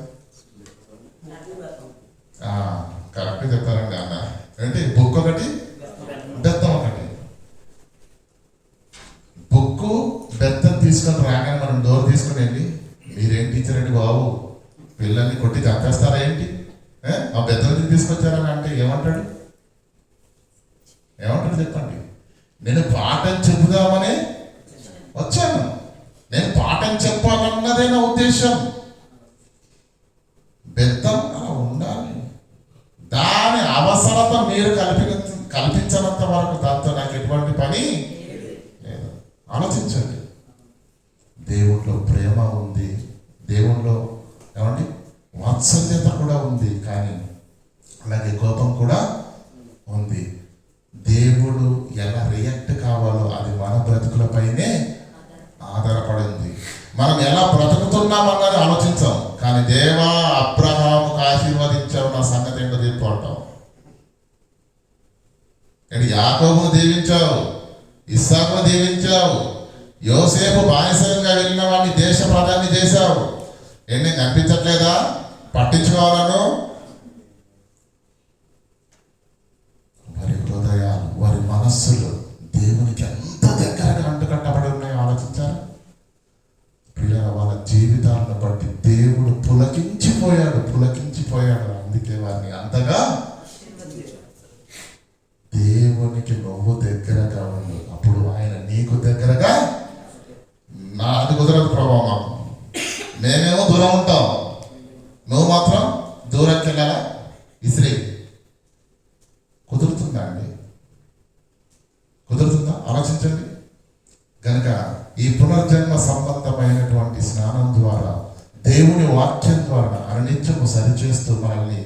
Speaker 1: కరెక్ట్గా చెప్పారండి అన్న. ఏంటి? బుక్ ఒకటి, బెత్తం ఒకటి. బుక్ బెత్తం తీసుకొని రాగానే మనం డోర్ తీసుకుని వెళ్ళి, మీరేం టీచర్ అండి బాబు, పిల్లల్ని కొట్టి చంపేస్తారా ఏంటి, ఆ బెత్తం తీసుకొచ్చారని అంటే ఏమంటాడు? చెప్పండి. నేను పాఠం చెబుదామని వచ్చాను, నేను పాఠం చెప్పాలన్నదే నా ఉద్దేశం. బెత్తం అలా ఉండాలి. దాని అవసరత మీరు కల్పించినంత వరకు దాంతో నాకు ఎటువంటి పని లేదు. ఆలోచించండి. దేవుడిలో ప్రేమ ఉంది, దేవుడిలో ఏమండి వాత్సల్యత కూడా ఉంది, కానీ అలాగే కోపం కూడా ఉంది. దేవుడు ఎలా రియాక్ట్ కావాలో అది మన బ్రతుకులపైనే ఆధారపడింది. మనం ఎలా బ్రతుకుతున్నామన్నది ఆలోచించాం, కానీ దేవా అబ్రహాముకు ఆశీర్వదించావు నా సంగతి ఏంటో చెప్పంటాం. యాకోబును దీవించావు, ఇస్సాకును దీవించావు, యోసేపు బానిసంగా వెళ్ళిన వాడిని దేశ ప్రధాని చేశావు. ఏంటి కనిపించట్లేదా? పట్టించుకోవాలను. వారి హృదయాలు, వారి మనస్సులు దేవునికి ఎంత దగ్గరగా అంటుకట్టబడి ఉన్నాయో ఆలోచించారు. పిల్లల వాళ్ళ జీవితాలను బట్టి దేవుడు పులకించిపోయాడు. అందుకే వారిని అంతగా దేవునికి నువ్వు దగ్గరగా ఉండు, అప్పుడు ఆయన నీకు దగ్గరగా. అది కుదరదు ప్రభావం, మేమేమో దూరం ఉంటాం, నువ్వు మాత్రం దూరంకి వెళ్ళాలా? ఇస్రీ కుదురుతుందా అండి? కుదురుతుందా? ఆలోచించండి. కనుక ఈ పునర్జన్మ సంబంధమైనటువంటి స్నానం ద్వారా, దేవుని వాక్యం ద్వారా అనునిత్యము సరిచేస్తూ మనల్ని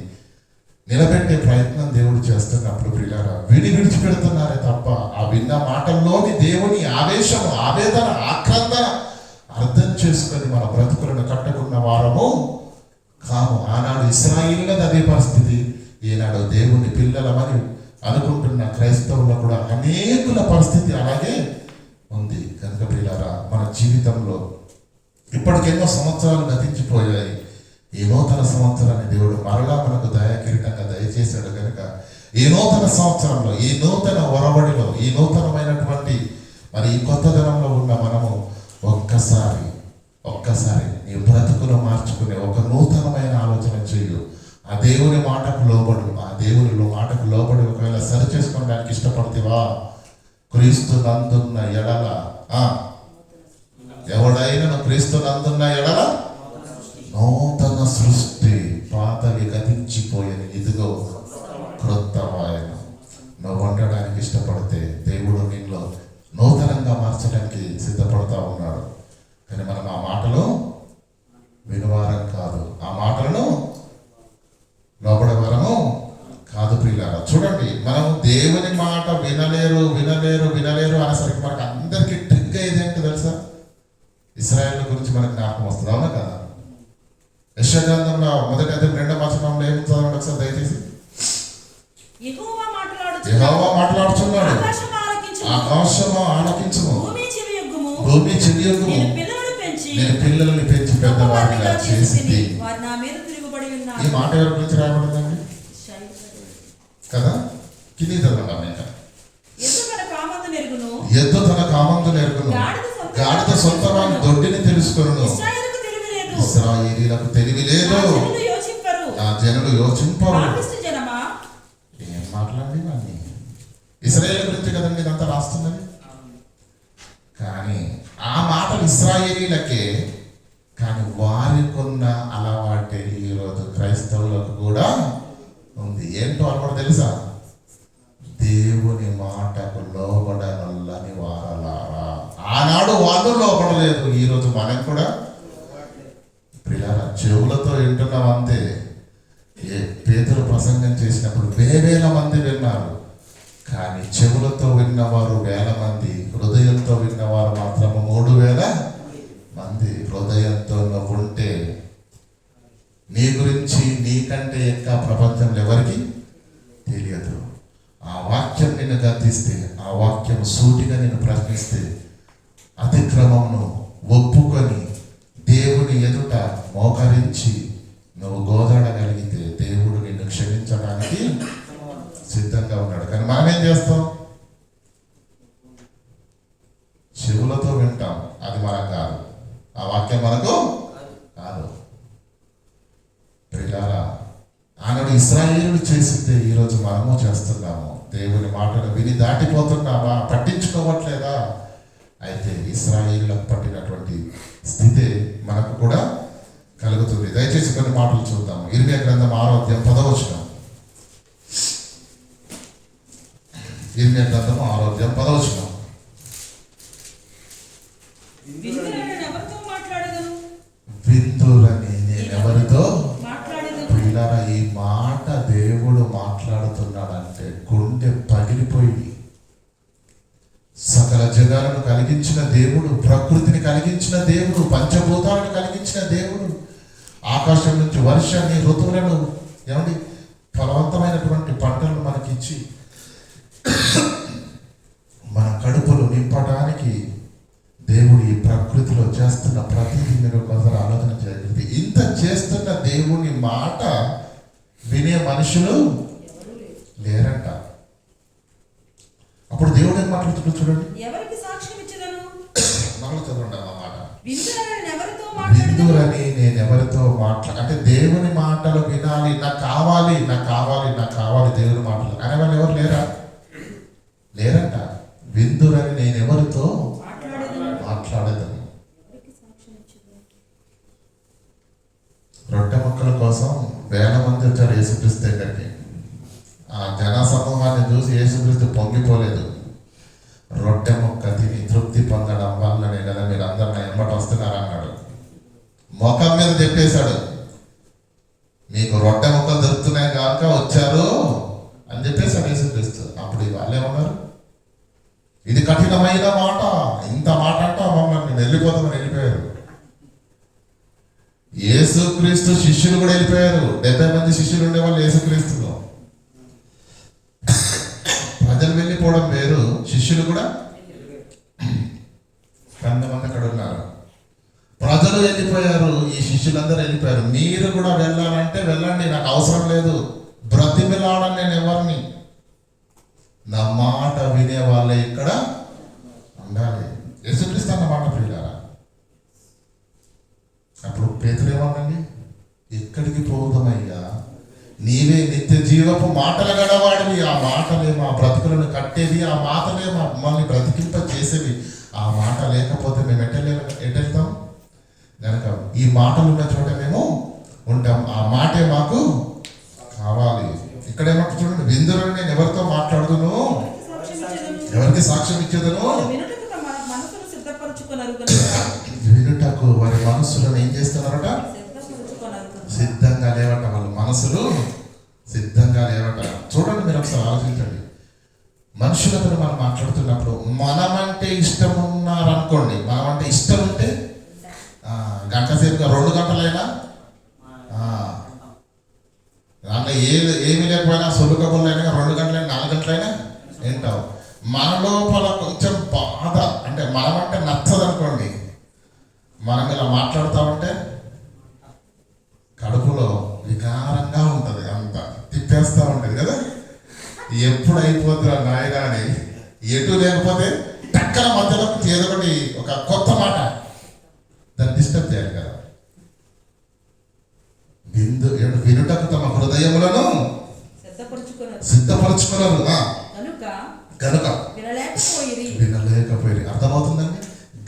Speaker 1: నిలబెట్టే ప్రయత్నం దేవుడు చేస్తున్నప్పుడు ప్రియులారా, విడిచిపెడుతున్నారే తప్ప ఆ విన్న మాటల్లోని దేవుని ఆవేశము, ఆవేదన, ఆక్రందన అర్థం చేసుకొని మన బ్రతుకులను కట్టుకున్న వారము కాము. ఆనాడు ఇశ్రాయేలులది అదే పరిస్థితి, ఈనాడు దేవుని పిల్లలమని అనుకుంటున్న క్రైస్తవుల కూడా అనేకుల పరిస్థితి అలాగే ఉంది. కనుక ప్రియులారా, మన జీవితంలో ఇప్పటికెన్నో సంవత్సరాలు గతించిపోయాయి. ఈ నూతన సంవత్సరాన్ని దేవుడు మరలా మనకు దయాకిరీటంగా దయచేశాడు. కనుక ఈ నూతన సంవత్సరంలో, ఈ నూతన ఒరవడిలో, ఈ నూతనమైనటువంటి మరి ఈ కొత్త దినంలో ఉన్న మనము ఒక్కసారి నీ బ్రతుకును మార్చుకునే ఒక నూతనమైన ఆలోచన చేయు. ఆ దేవుని మాటకు లోబడు. ఆ దేవుని మాటకు లోబడి ఒకవేళ సరి చేసుకోవడానికి ఇష్టపడతావా? క్రీస్తు నందున్న ఎడల, ఎవడైనా క్రీస్తు నందున్న ఎడల నూతన సృష్టి, పాతవి గతించిపోయేది, ఇదిగో క్రొత్తవాయన. నువ్వు ఉండడానికి ఇష్టపడితే దేవుడు నీలో నూతనంగా మార్చడానికి సిద్ధపడతా ఉన్నాడు. కానీ మనం ఆ మాటలు వినవారం కాదు, ఆ మాటలను లోపడే వరము కాదు. ప్రియులారా, చూడండి, మనం దేవుని మాట వినలేరు అనేసరికి మనకు అందరికీ ట్రిక్ అయ్యేదేంటో తెలుసా? ఇశ్రాయేలు గురించి మనకు జ్ఞాపకం వస్తుంది, అవునా కదా? యెషయా గ్రంథంలో 1వ అధ్యాయం 2వ వచనంలో ఏమి చదవండి ఒకసారి దయచేసి.
Speaker 3: యెహోవా
Speaker 1: మాట్లాడుచున్నాడు, ఆకాశము ఆలకించుము, భూమి చెవియొగ్గుము, నేను పిల్లల్ని పెంచి పెద్దవారిగా చేసి. ఈ మాట ఎవరి గురించి రాయబడిందండి కదా? కింది చదవండి. ఎద్దు తన కామందు నెరుగును, గాడిద సొంతమైన దొడ్డిని తెలుసుకొనును. ఇశ్రాయేలీయులకు తెలివి లేదు, నా జనులు యోచింపరు. ఏం మాట్లాడి వాడిని ఇశ్రాయేలు గురించి కదండి ఇదంతా రాస్తున్నది. కానీ ఆ మాటలు ఇశ్రాయేలీలకే, కానీ వారికున్న అలవాటే ఈరోజు క్రైస్తవులకు కూడా ఉంది. ఏంటో అలవాటు తెలుసా? దేవుని మాటకు లోబడనల్లని వారలారా. ఆనాడు వాళ్ళు లోపడలేదు, ఈరోజు మనకు కూడా ప్రియారా చెవులతో వింటున్నాం అంతే. పేతురు ప్రసంగం చేసినప్పుడు వేల మంది విన్నారు, కానీ చెవులతో విన్నవారు 1000 మంది, హృదయంతో విన్నవారు మాత్రము 3000 మంది. హృదయంతో నువ్వు ఉంటే నీ గురించి, నీ నిన్ను గద్దిస్తే, ఆ వాక్యం సూటిగా నేను ప్రశ్నిస్తే, అతిక్రమమును ఒప్పుకొని దేవుని ఎదుట మోకరించి నువ్వు గోదాడగలిగితే దేవుడు నిన్ను క్షమించడానికి సిద్ధంగా ఉన్నాడు. కానీ మనం ఏం చేస్తాం? చెవులతో వింటాం, అది మనకు కాదు, ఆ వాక్యం మనకు కాదు. ప్రియులారా, ఆనాడు ఇశ్రాయేలులు చేసిందే ఈరోజు మనము చేస్తున్నాము. దేవుని మాటను విని దాటిపోతున్నామా? పట్టించుకోవట్లేదా? అయితే ఇశ్రాయేలులకు పట్టినటువంటి స్థితి మనకు కూడా కలుగుతుంది. దయచేసి కొన్ని మాటలు చూద్దాం. ఇర్మియా గ్రంథం 6వ అధ్యాయం 10వ వచనం. ఇర్మియా గ్రంథం 6వ అధ్యాయం 10వ వచనం. విందులని నేనెవరితో పిల్లల, ఈ మాట దేవుడు మాట్లాడుతున్నాడంటే గుండె పగిలిపోయి, సకల జగాలను కలిగించిన దేవుడు, ప్రకృతిని కలిగించిన దేవుడు, పంచభూతాలను కలిగించిన దేవుడు, ఆకాశం నుంచి వర్షాన్ని, ఋతువులను, ఏమండి, ఫలవంతమైనటువంటి పంటలను మనకిచ్చి మన కడుపులు నింపడానికి దేవుడు ఈ ప్రకృతిలో చేస్తున్న ప్రతిదీ మీరు కొందరు ఆలోచన చేయగలిగితే, ఇంత చేస్తున్న దేవుని మాట వినే మనుషులు లేరంట. అప్పుడు దేవుడు ఏం మాట్లాడుతున్నాడు చూడండి.
Speaker 3: ఎవరికి సాక్ష్యం ఇచ్చేదను?
Speaker 1: మరల చదవండి ఆ మాట.
Speaker 3: విందురని
Speaker 1: నేను ఎవరితో అంటే దేవుని మాటలు వినాలి, నాకు కావాలి, నాకు కావాలి, నాకు కావాలి దేవుని మాటలు అనే వాళ్ళు ఎవరు లేరంట. విందురని నేను ఎవరితో మాట్లాడేదని. రొట్టె ముక్కల కోసం వేల మంది వచ్చారు యేసుక్రీస్తు దగ్గరికి. ఆ జన సమూహాన్ని చూసి యేసుక్రీస్తు పొంగిపోలేదు. రొట్టె ముక్క తిని తృప్తి పొందడం వల్లనే కదా మీరు అందరు నా ఎమ్మట వస్తున్నారు అన్నాడు. ముఖం మీద చెప్పేశాడు, మీకు రొట్టె ముక్కలు దొరుకుతున్నాయి కాక వచ్చారు అని చెప్పేశాడు యేసుక్రీస్తు. అప్పుడు వాళ్ళే ఉన్నారు, ఇది కఠినమైన మాట, ఇంత మాట అంటా మమ్మల్ని వెళ్ళిపోతామని వెళ్ళిపోయారు. యేసుక్రీస్తు శిష్యులు కూడా వెళ్ళిపోయారు. 70 మంది శిష్యులు ఉండేవాళ్ళు యేసుక్రీస్తులో. ప్రజలు వెళ్ళిపోవడం వేరు, శిష్యులు కూడా 100 మంది అక్కడ ఉన్నారు. ప్రజలు వెళ్ళిపోయారు, ఈ శిష్యులందరూ వెళ్ళిపోయారు. మీరు కూడా వెళ్ళాలంటే వెళ్ళండి, నాకు అవసరం లేదు, బ్రతిమిలాడని నేను ఎవరిని, నా మాట వినే వాళ్ళే ఇక్కడ ఉండాలి. యేసుక్రీస్తు అన్న మాట ప్రియులారా. అప్పుడు పేతురు ఏమన్నాండి, ఎక్కడికి పోదామయ్యా, నీవే నిత్య జీవపు మాటలు గడవాడివి, ఆ మాటలే మా బ్రతుకులను కట్టేవి, ఆ మాటలే మమ్మల్ని బ్రతికింప చేసేవి. ఆ మాట లేకపోతే మేము ఎటెళ్తాం? కనుక ఈ మాటలు ఉన్న చోట మేము ఉంటాం, ఆ మాటే మాకు కావాలి. ఇక్కడ ఏమంటే చూడండి, విందురని నేను ఎవరితో మాట్లాడుదును, ఎవరికి సాక్ష్యం ఇచ్చేదను, వినుటకు వారి మనస్సులను ఏం చేస్తున్నారట? సిద్ధంగా లేవట. వాళ్ళ మనసులు సిద్ధంగా లేవట. చూడండి, మీరు ఒకసారి ఆలోచించండి. మనుషులతో మనం మాట్లాడుతున్నప్పుడు మనమంటే ఇష్టం ఉన్నారనుకోండి, మనమంటే ఇష్టం ఉంటే గంట సేపుగా 2 గంటలైనా దాంట్లో ఏమి లేకపోయినా సొలుకబుల్లైనా 2 గంటలైనా 4 గంటలైనా ఏంటావు. మన లోపల కొంచెం బాధ అంటే మనమంటే నచ్చదు అనుకోండి, మనం ఇలా మాట్లాడుతూ ఉంటే కడుపులో వికారంగా ఉంటుంది, అంత తిప్పేస్తూ ఉంటుంది కదా. ఎప్పుడు అయిపోతుందా నాయన అని ఎటు లేకపోతే టక్కన మధ్యలో ఏదో ఒకటి ఒక కొత్త మాట దాన్ని డిస్టర్బ్ చేయాలి కదా. వినుటకు తమ హృదయములను సిద్ధపరచుకున్నారు కనుక వినలేకపోయి. అర్థమవుతుందండి.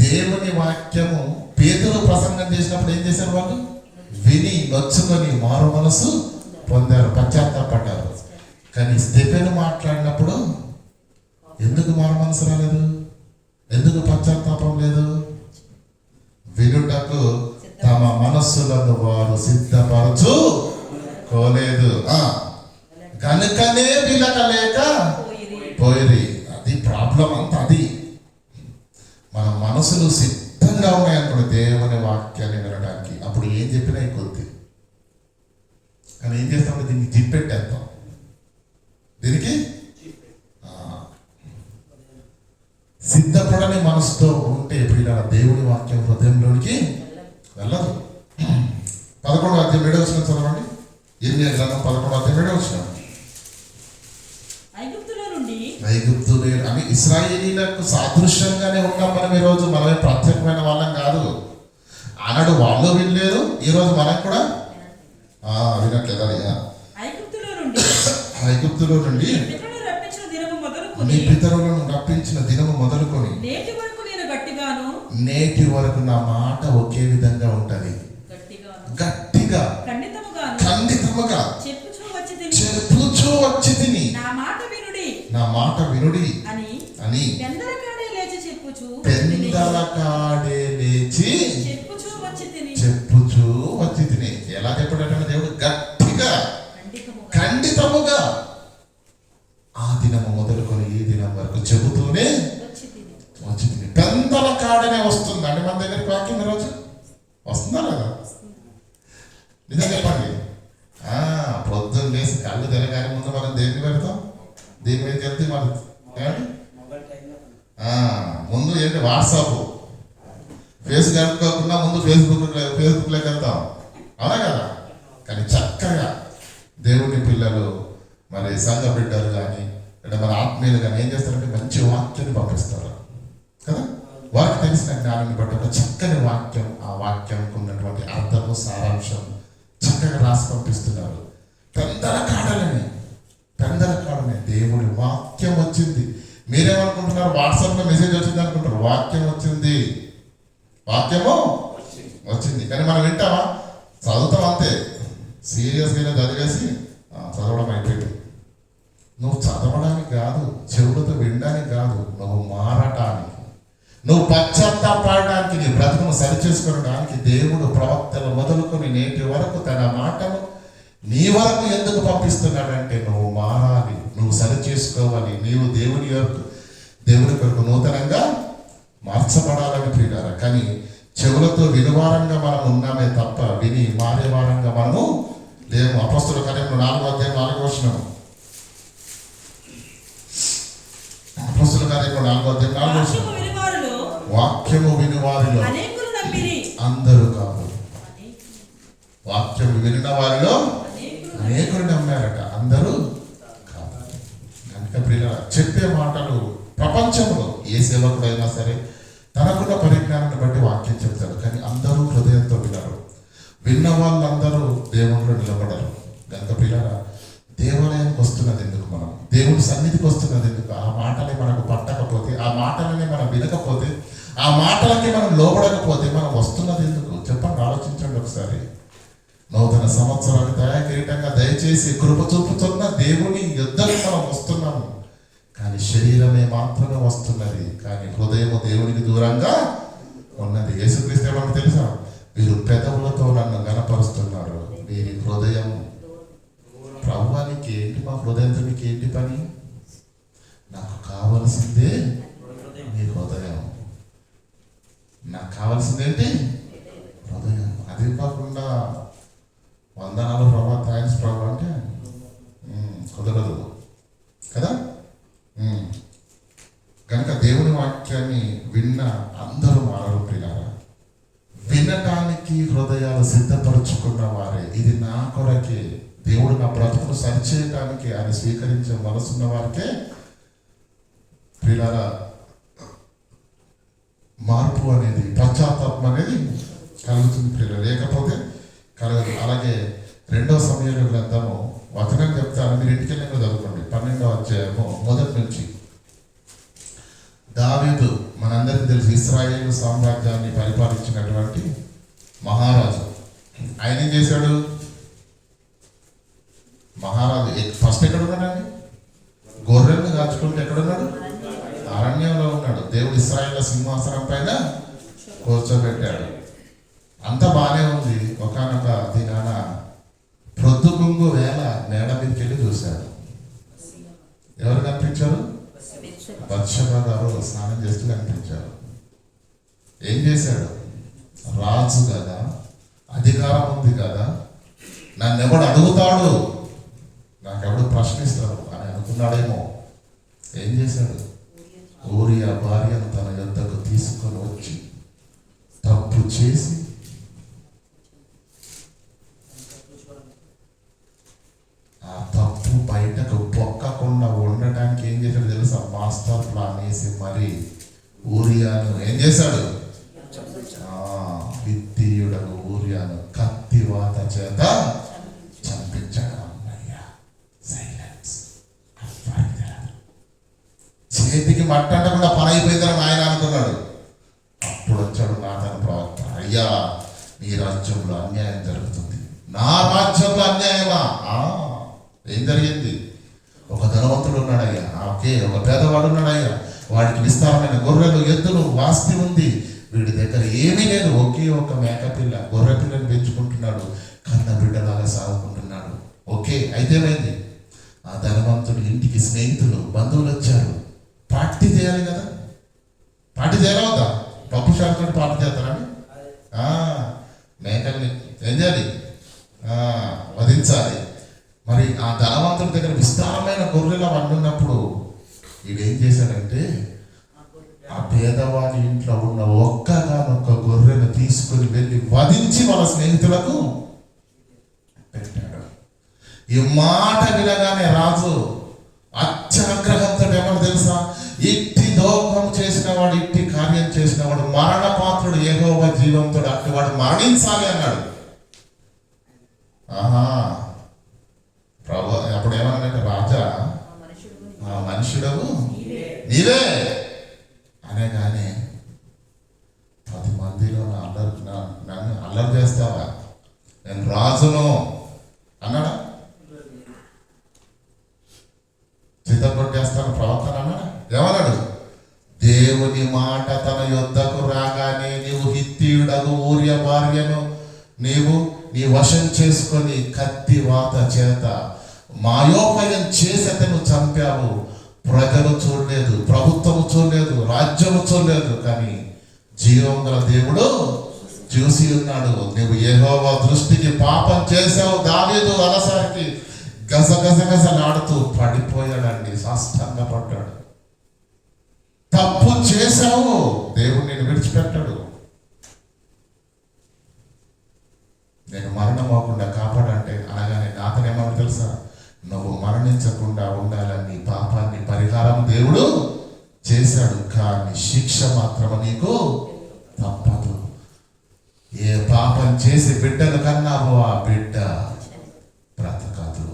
Speaker 1: దేవుని వాక్యము పేతురు ప్రసంగం చేసినప్పుడు ఏం చేశారు? వాళ్ళు విని నొచ్చుకొని మారు మనసు పొందారు, పశ్చాత్తాపడ్డారు. కానీ స్టెఫెను మాట్లాడినప్పుడు ఎందుకు మారు మనసు రాలేదు? ఎందుకు పశ్చాత్తాపం లేదు? వినుటకు తమ మనస్సులను వారు సిద్ధపరచుకోలేదు, కనుకనే వినకలేక పోయిరి. అది ప్రాబ్లం అంతా. అది మన మనసులు సిద్ధంగా ఉన్నాయనుకోండి దేవుని వాక్యాన్ని వినడానికి, అప్పుడు ఏం చెప్పినా కొద్ది. కానీ ఏం చేస్తామంటే దీనికి జిప్పెట్టేస్తాం. దీనికి సిద్ధపడని మనసుతో ఉంటే ప్రియుల దేవుని వాక్యం హృదయంలోనికి వెళ్ళదు. 11వ అధ్యాయం 7వ వచనం చదవండి. ఇర్మియా గ్రంథం 11వ అధ్యాయం 7వ వచనం. ఐగుప్తు అని ఇశ్రాయేలీలకు సాదృశ్యంగానే ఉన్నాం మనం. ఈరోజు మనమే ప్రత్యేకమైన వాళ్ళం కాదు. ఆనాడు వాళ్ళు వినలేరు, ఈరోజు మనం కూడా వినట్లేదు. ఐగుప్తులో నుండి నీ పితరులను రప్పించిన దినము మొదలుకొని నేటి వరకు నా మాట ఒకే విధంగా ఉంటది. గట్టిగా ఖండితముగా చెప్పుచూ వచ్చి తిని నా మాట వినుడి అని పెందలకాడే లేచి చెప్పుచూ వచ్చి తిని. ఎలా చెప్పాడంటే దేవుడు గట్టిగా ఖండితముగా ఆ దినము మొదలుకొని ఈ దినం వరకు చెబుతూనే వచ్చి తిని. పెందల కాడనే వస్తుంది అండి మన దగ్గరికి వాక్యం ఈరోజు వస్తుందా లేదా? నిజం చెప్పండి. పొద్దున్న లేసి కళ్ళు తెరగానే ముందు మనం దేన్ని పెడతాం? దీని మీద చెప్తే మనం ముందు ఏంటి వాట్సాప్, ఫేస్ కనుక్కోకుండా ముందు ఫేస్బుక్లోకి వెళ్తాం, అవునా కదా? కానీ చక్కగా దేవుని పిల్లలు మరి సంఘ బిడ్డలు కానీ లేదా మన ఆత్మీయులు కానీ ఏం చేస్తారంటే మంచి వాక్యాన్ని పంపిస్తారు కదా. వారికి తెలిసిన జ్ఞానాన్ని బట్టి ఒక చక్కని వాక్యం, ఆ వాక్యంకు ఉన్నటువంటి అర్థము సారాంశం చక్కగా రాసి పంపిస్తున్నారు. పెందల కాడనే దేవుని వాక్యం వచ్చింది. మీరేమనుకుంటున్నారు? వాట్సాప్లో మెసేజ్ వచ్చింది అనుకుంటారు. వాక్యం వచ్చింది, వాక్యము వచ్చింది. కానీ మనం వింటామా? చదువుతాం అంతే. సీరియస్గా చదివేసి చదవడం అయిపోయింది. నువ్వు చదవడానికి కాదు, చెవులతో వినడానికి కాదు, నువ్వు మారటానికి, నువ్వు పశ్చాత్తాపడడానికి, నీ బ్రతుకును సరిచేసుకోవడానికి దేవుడు ప్రవక్తలు మొదలుకొని నేటి వరకు తన మాటను నీ వరకు ఎందుకు పంపిస్తున్నాడంటే నువ్వు మారాలి, నువ్వు సరి చేసుకోవాలి, నీవు దేవుని కొరకు నూతనంగా మార్చబడాలని ప్రియులారా. కానీ చెవులతో వినువారంగా మనం ఉన్నామే తప్ప విని మారే వారంగా మనము లేము. అపొస్తలుల కార్యములు 4వ అధ్యాయం 4వ వచనం. అపొస్తలుల కార్యములు 4వ అధ్యాయం 4వ వచనం. వాక్యము వినువారిలో అందరూ కాదు, వాక్యము వినిన వారిలో అనేకులు నమ్మారట, అందరూ కాదు. కనుక ప్రియులారా, చెప్పే మాటలు ప్రపంచంలో ఏ సేవకుడైనా సరే తనకున్న పరిజ్ఞానాన్ని బట్టి వాక్యం చెప్తారు. కానీ అందరూ హృదయంతో వినరు. విన్న వాళ్ళందరూ దేవుళ్ళు నిలబడరు. కనుక ప్రియులారా, దేవాలయానికి వస్తున్నది ఎందుకు? మనం దేవుడి సన్నిధికి వస్తున్నది ఎందుకు? ఆ మాటని మనకు పట్టకపోతే, ఆ మాటలని మనం వినకపోతే, ఆ మాటలకి మనం లోబడకపోతే మనం వస్తున్నది ఎందుకు? చెప్పండి, ఆలోచించండి ఒకసారి. నూతన సంవత్సరాన్ని దయాకిరీటంగా దయచేసి కృప చూపుతున్న దేవుని యుద్ధం మనం వస్తున్నాము. కానీ శరీరమే మాత్రమే వస్తున్నది, కానీ హృదయము దేవునికి దూరంగా ఉన్నది. యేసుక్రీస్తు ఏమన్నా తెలుసా? వీరు పెదవులతో నన్ను గణపరుస్తున్నారు, వీరి హృదయం. ప్రభువానికి ఏంటి? మా హృదయంతో మీకు ఏంటి పని? నాకు కావలసిందే మీ హృదయం. నాకు కావాల్సిందేంటి? హృదయం. అదే కాకుండా వందనాలు ప్రభా, థ్యాంక్స్ ప్రభా అంటే కుదరదు కదా. కనుక దేవుని వాక్యాన్ని విన్న అందరూ మారరు ప్రియులారా. వినటానికి హృదయాలు సిద్ధపరచుకున్న వారే, ఇది నా కొరకే, దేవుడు నా బ్రతుకును సరిచేయడానికి ఆయన స్వీకరించే మనసున్న వారికే ప్రియులారా మార్పు అనేది, పశ్చాత్తాపం అనేది కలుగుతుంది ప్రియులారా. లేకపోతే కలగదు. అలాగే 2వ సమూయేలు గ్రంథము వచనం చెప్తాను, మీరు ఇంటికి వెళ్ళి చదువుకోండి. 12వ అధ్యాయము మొదటి నుంచి. దావీదు మనందరికీ తెలుసు, ఇశ్రాయేలు సామ్రాజ్యాన్ని పరిపాలించినటువంటి మహారాజు. ఆయన ఏం చేశాడు? మహారాజు ఫస్ట్ ఎక్కడున్నాడండి? గొర్రెలను కాచుకుంటూ ఎక్కడున్నాడు? అరణ్యంలో ఉన్నాడు. దేవుడు ఇశ్రాయేలు సింహాసనం పైన కూర్చోబెట్టాడు. అంత బాగానే ఉంది. ఒకనొక దినాన ప్రొద్దుగుంగు వేళ మేడ మీదకి వెళ్ళి చూశాడు. ఎవరు కనిపించారు? బత్షెబ గారు స్నానం చేస్తూ కనిపించారు. ఏం చేశాడు? రాజు కదా, అధికారం ఉంది కదా, నన్ను ఎవడు అడుగుతాడు, నాకెవడు ప్రశ్నిస్తాడు అని అనుకున్నాడేమో. ఏం చేశాడు? ఊరియా భార్యను చేసి ఆ తప్పు బయటకు పొక్కకుండా ఉండటానికి ఏం చేశాడు తెలుసా? మాస్టర్ ప్లాన్ వేసి మరి ఊరియాను ఏం చేశాడు? విత్తీయుడను ఊరియాను కత్తివాత చేత చంపించాడు. అమ్మయ్యా, సైలెన్స్. చేతికి మట్టంటకుండా పని అయిపోయిందని ఆయన అనుకున్నాడు. అప్పుడు వచ్చాడు నాతను ప్రవక్త, అయ్యా నీ రాజ్యంలో అన్యాయం జరుగుతుంది. నా రాజ్యంలో అన్యాయమా? ఏం జరిగింది? ఒక ధనవంతుడు ఉన్నాడయ్యా, ఒక పేదవాడు ఉన్నాడయ్యా, వాడికి విస్తారమైన గొర్రెలు ఎద్దులు ఆస్తి ఉంది. వీడి దగ్గర ఏమీ లేదు, ఒకే ఒక మేకపిల్ల, గొర్రె పిల్లని పెంచుకుంటున్నాడు, కన్న బిడ్డలాగా సాగుకుంటున్నాడు. ఓకే, అయితే ఏమైంది? ఆ ధనవంతుడు ఇంటికి స్నేహితులు బంధువులు వచ్చారు. పార్టీ చేయాలి కదా, పార్టీ చేయాలి కదా, పప్పు షాపుతో పార్టీ చేస్తారని మేకల్ని ఏం చేయాలి? వధించాలి. మరి ఆ ధనవంతుడి దగ్గర విస్తారమైన గొర్రెలు వండున్నప్పుడు వీడేం చేశాడంటే ఆ పేదవాడి ఇంట్లో ఉన్న ఒక్కగానొక్క గొర్రెను తీసుకుని వెళ్ళి వధించి వాళ్ళ స్నేహితులకు పెట్టాడు. ఈ మాట వినగానే రాజు అత్యాగ్రహంతో ఏమని తెలుసా? ఇట్టి దోహం చేసిన వాడు, ఇట్టి కార్యం చేసిన వాడు మరణ పాత్రుడు, యెహోవా జీవంతో అట్టి వాడు మరణించాలి అన్నాడు. ప్రభు అప్పుడు ఏమన్నాడంటే, రాజా మనుషుడవు నీవే అనగానే 10 మందిలో నన్ను అల్లరి చేస్తావా? నేను రాజును అన్నాడా? చిత్తకొట్టేస్తాను ప్రవర్తన అన్నాడా? ఏమన్నాడు? దేవుని మాట తన యొద్దకు రాగానే నీవు హిత్తీయుడగు ఊరియా భార్యను నీవు నీ వశం చేసుకొని కత్తి వాత చేత మాయోపాయం చేసి అతను చంపావు. ప్రజలు చూడలేదు, ప్రభుత్వము చూడలేదు, రాజ్యము చూడలేదు, కానీ జీవం గల దేవుడు చూసి ఉన్నాడు. నువ్వు యెహోవా దృష్టికి పాపం చేసావు. దావీదు అలసరికి గజగజగజలాడుతూ పడిపోయాడండి, సాష్టాంగపడ్డాడు. తప్పు చేశావు, దేవుడు నిన్ను విడిచిపెట్టాడు. నేను మరణం అవ్వకుండా కాపాడంటే అనగానే నాతనేమని తెలుసా? నువ్వు మరణించకుండా ఉండాలని పాపాన్ని పరిహారం దేవుడు చేశాడు, కానీ శిక్ష మాత్రం నీకు తప్పదు. ఏ పాపం చేసి బిడ్డను కన్నావో ఆ బిడ్డ బ్రతకదు.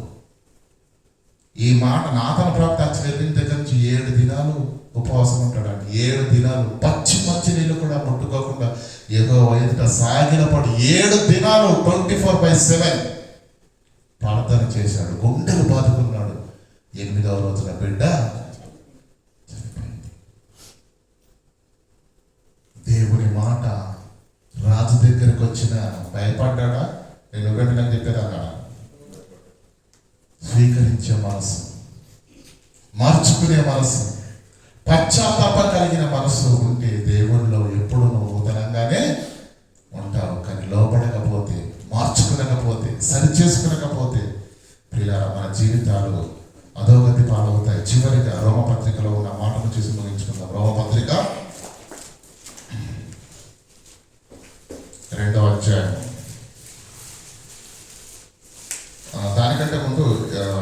Speaker 1: ఈ మాట నాతన ప్రవక్త వెళ్ళిన దగ్గర నుంచి 7 దినాలు ఉపవాసం ఉంటాడండి. 7 దినాలు పచ్చి నీళ్ళు కూడా ముట్టుకోకుండా యెహోవా ఎదుట సాగిలపడి 7 దినాలు 24/7 ప్రార్థన చేశాడు. గుండెలు బాదుకున్నాడు. 8వ రోజున బిడ్డ చనిపోయింది. దేవుని మాట రాజు దగ్గరకు వచ్చిన భయపడ్డా? నేను ఒకటి నాకు చెప్పేది అన్నాడా? స్వీకరించే మనసు, మార్చుకునే మనసు, పశ్చాత్తాపం కలిగిన మనసు ఉంటే దేవుళ్ళలో ఎప్పుడు నువ్వు నూతనంగానే ఉంటావు. కానీ లోపడకపోతే, మార్చుకునకపోతే, సరి చేసుకునకపోతే ప్రియులారా మన జీవితాలు అధోగతి పాలవుతాయి. చివరిగా రోమపత్రికలో ఉన్న మాటను చూసి ముగించుకుందాం. రోమపత్రిక 2వ అధ్యాయం. దానికంటే ముందు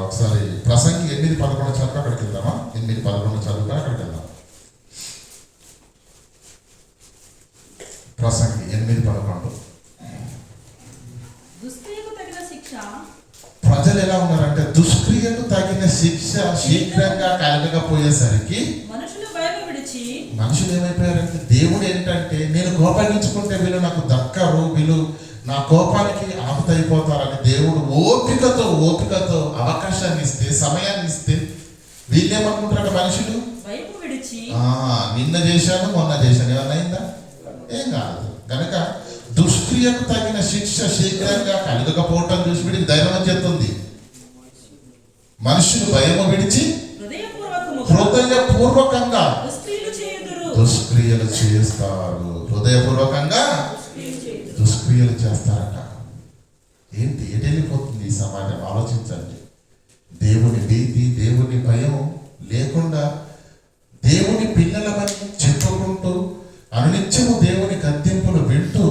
Speaker 1: ఒకసారి ప్రసంగి 8:11 చదువు, అక్కడికి వెళ్దామా? 8:11 చదువుకొని అక్కడికి వెళ్దాం. ప్రసంగి 8:11.
Speaker 3: దుష్క్రియకు తగిన శిక్ష.
Speaker 1: ప్రజలు ఎలా ఉన్నారంటే దుష్క్రియకు తగిన శిక్ష శీఘ్రంగా కలగకపోయేసరికి మనుషులు ఏమైపోయారంటే, దేవుడు ఏంటంటే నేను కోపగించుకుంటే వీళ్ళు నాకు దక్కరు, వీళ్ళు నా కోపానికి ఆపుతైపోతారని దేవుడు ఓపికతో అవకాశాన్ని ఇస్తే, సమయాన్ని ఇస్తే వీళ్ళేమనుకుంటారు మనుషులు? నిన్న చేశాను, మొన్న చేశాను, ఏమన్నా అయిందా? ఏం కాదు. కనుక దుష్క్రియకు తగిన శిక్ష శీఘ్రంగా కలగకపోవటం చూసి వీడికి ధైర్యం చెప్తుంది. మనుషులు భయము విడిచి హృదయపూర్వకంగా దుష్క్రియలు చేస్తారు. హృదయపూర్వకంగా దుష్క్రియలు చేస్తారట. ఏంటి ఎటు వెళ్ళిపోతుంది ఈ సమాజం? ఆలోచించండి. దేవుని భీతి, దేవుని భయం లేకుండా దేవుని పిల్లలమని చెప్పుకుంటూ అనునిత్యము దేవుని గద్దింపులు వింటూ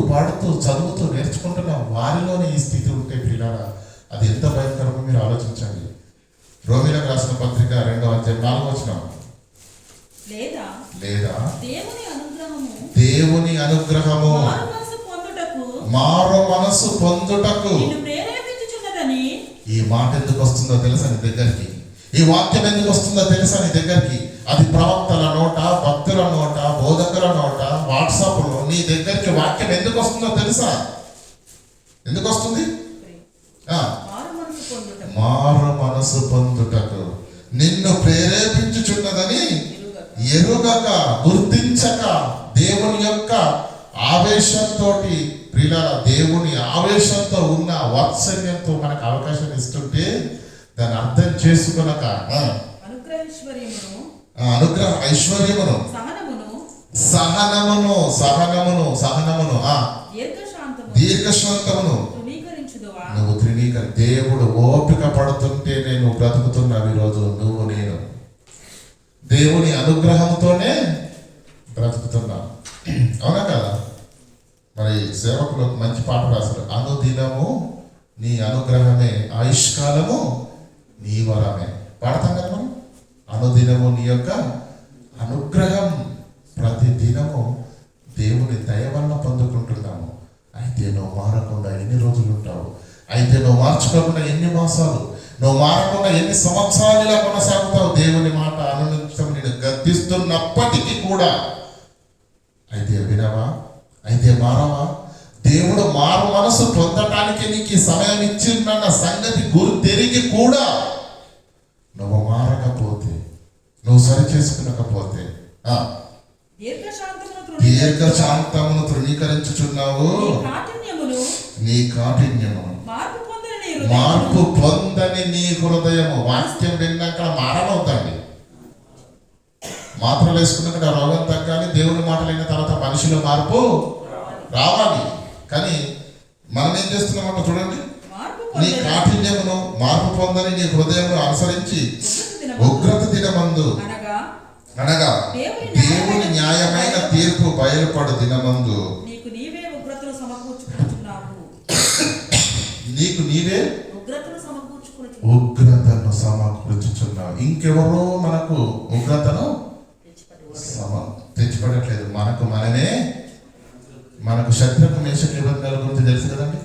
Speaker 1: వాడుతూ చదువుతూ నేర్చుకుంటున్న వారిలోనే ఈ స్థితి ఉంటే పిల్లల అది ఎంత భయంకరమో మీరు ఆలోచించండి. రోమీలకు రాసిన పత్రిక 2వ అధ్యాయం 4వ వచనం.
Speaker 3: లేదా
Speaker 1: లేదా
Speaker 3: దేవుని అనుగ్రహము
Speaker 1: మారు మనసు పొందుటకు
Speaker 3: నిన్ను ప్రేరేపించుచున్నదని.
Speaker 1: ఈ మాట ఎందుకు వస్తుందో తెలుసా నీ దగ్గరికి? ఈ వాక్యం ఎందుకు వస్తుందో తెలుసా నీ దగ్గరికి? అది ప్రవక్తల నోట, భక్తుల నోట, బోధకుల నోట, వాట్సాప్లో నీ దగ్గరికి వాక్యం ఎందుకు వస్తుందో తెలుసా? ఎందుకు వస్తుంది? మారు మనసు పొందుటకు నిన్ను ప్రేరేపించుచున్నదని ఎరుగక, గుర్తించక, దేవుని యొక్క ఆవేశంతో, ప్రియులారా, దేవుని ఆవేశంతో ఉన్న వాత్సల్యంతో మనకు అవకాశం ఇస్తుంటే దాన్ని అర్థం చేసుకునక అనుగ్రహ ఐశ్వర్యమును, సహనమును దీర్ఘశాంతమును నువ్వు దేవుడు ఓపిక పడుతుంటే నేను బ్రతుకుతున్నావు ఈరోజు. నువ్వు నేను దేవుని అనుగ్రహంతోనే బ్రతుకుతున్నావు. అవునా కదా? మరి సేవకులు మంచి పాట రాశారు, అనుదినము నీ అనుగ్రహమే ఆయుష్కాలము నీ వరమే. పాడతాం కదా మనం. అనుదినము నీ యొక్క అనుగ్రహం, ప్రతి దినము దేవుని దయ వలన పొందుకుంటున్నాము. అయితే నువ్వు మారకుండా ఎన్ని రోజులు ఉంటావు? అయితే నువ్వు మార్చుకోకుండా ఎన్ని మాసాలు, నువ్వు మారకుండా ఎన్ని సంవత్సరాలు ఇలా కొనసాగుతావు? దేవుని మాట అనునిత్యం నేను గద్దిస్తున్నప్పటికీ కూడా అయితే వినవా? అయితే మారవా? దేవుడు మారు మనసు పొందటానికి నీకు ఈ సమయం ఇచ్చిందన్న సంగతి గుర్తెరిగి కూడా నువ్వు మారకపోతే, నువ్వు సరి చేసుకునకపోతే దీర్ఘశాంతమును తృణీకరించుచున్నావు. నీ కాఠిన్యము మార్పు పొందని నీ హృదయము. వాక్యం విన్నాక మారనవుతండి. మాత్రలు వేసుకున్నాక రోగం తగ్గాలి. దేవుని మాటలు అయిన తర్వాత మనిషిలో మార్పు రావాలి. కానీ మనం ఏం చేస్తున్నామంట చూడండి. నీ కాఠిన్యమును మార్పు పొందని నీ హృదయమును అనుసరించి ఉగ్రత దినమందు అనగా దేవుని న్యాయమైన తీర్పు బయలుపడు దినమందు నీకు నీవే ఉగ్రతను సమకూర్చుచున్నావు. ఇంకెవరో మనకు ఉగ్రతను తెచ్చిపడట్లేదు. మనకు శత్రుకు మేషకు నిబంధనల గురించి తెలుసు కదండి.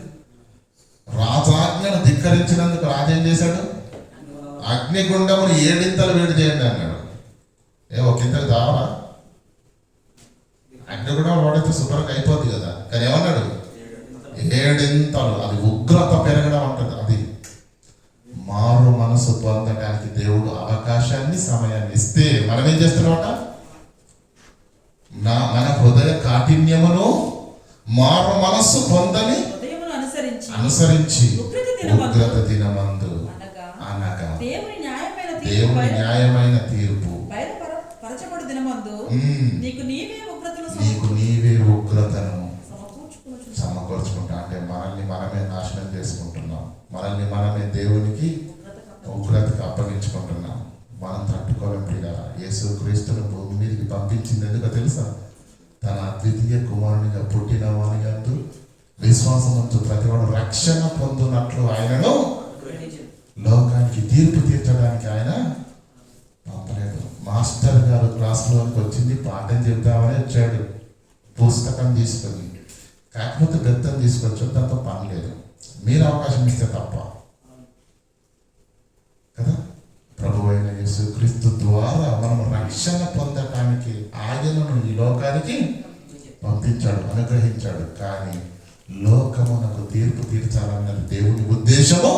Speaker 1: రాజాజ్ఞను ధిక్కరించినందుకు రాజు ఏం చేశాడు? అగ్నిగుండమును 7 వేడి చేయండి అన్నాడు. ఒక ఇంతకు దావరా? అగ్నిగుండం వాడితే శుభ్రంగా అయిపోద్ది కదా. కానీ ఏమన్నాడు? 7 అది ఉగ్రత పెరగడం అంటుంది. అది మారు మనసు పొందడానికి దేవుడు అవకాశాన్ని, సమయాన్ని ఇస్తే మనం ఏం చేస్తున్నామట? మన హృదయ కాఠిన్యమును మారు మనస్సు పొందని అనుసరించి ఉగ్రత దినమందు అనగా దేవుని న్యాయమైన తీర్పు నీకు నీవే ఉగ్రతను సమకూర్చుకుంటా. అంటే మనల్ని మనమే నాశనం చేసుకుంటున్నాం. మనల్ని మనమే దేవునికి ఉగ్రతకు అప్పగించుకుంటున్నాం. మనం తట్టుకోలేం ప్రియులారా. యేసుక్రీస్తును భూమి మీదకి పంపించింది ఎందుకో తెలుసా? తన అద్వితీయ కుమారునిగా పుట్టిన వాని యందు విశ్వాసమంతు ప్రతివాడు రక్షణ పొందునట్లు ఆయనను లోకానికి తీర్పు తీర్చడానికి ఆయన పంపలేదు. మాస్టర్ గారు క్లాస్లోకి వచ్చింది పాఠం చెప్తామని వచ్చాడు, పుస్తకం తీసుకొని. కాకపోతే బెత్తం తీసుకొచ్చు, దాంతో పని లేదు. మీరు అవకాశం ఇస్తే తప్ప కదా. ప్రభు అయిన యేసుక్రీస్తు ద్వారా మనం రక్షణ పొందటానికి ఆయనను ఈ లోకానికి పంపించాడు, అనుగ్రహించాడు. కానీ లోకమునకు తీర్పు తీర్చాలన్నది దేవుని ఉద్దేశము.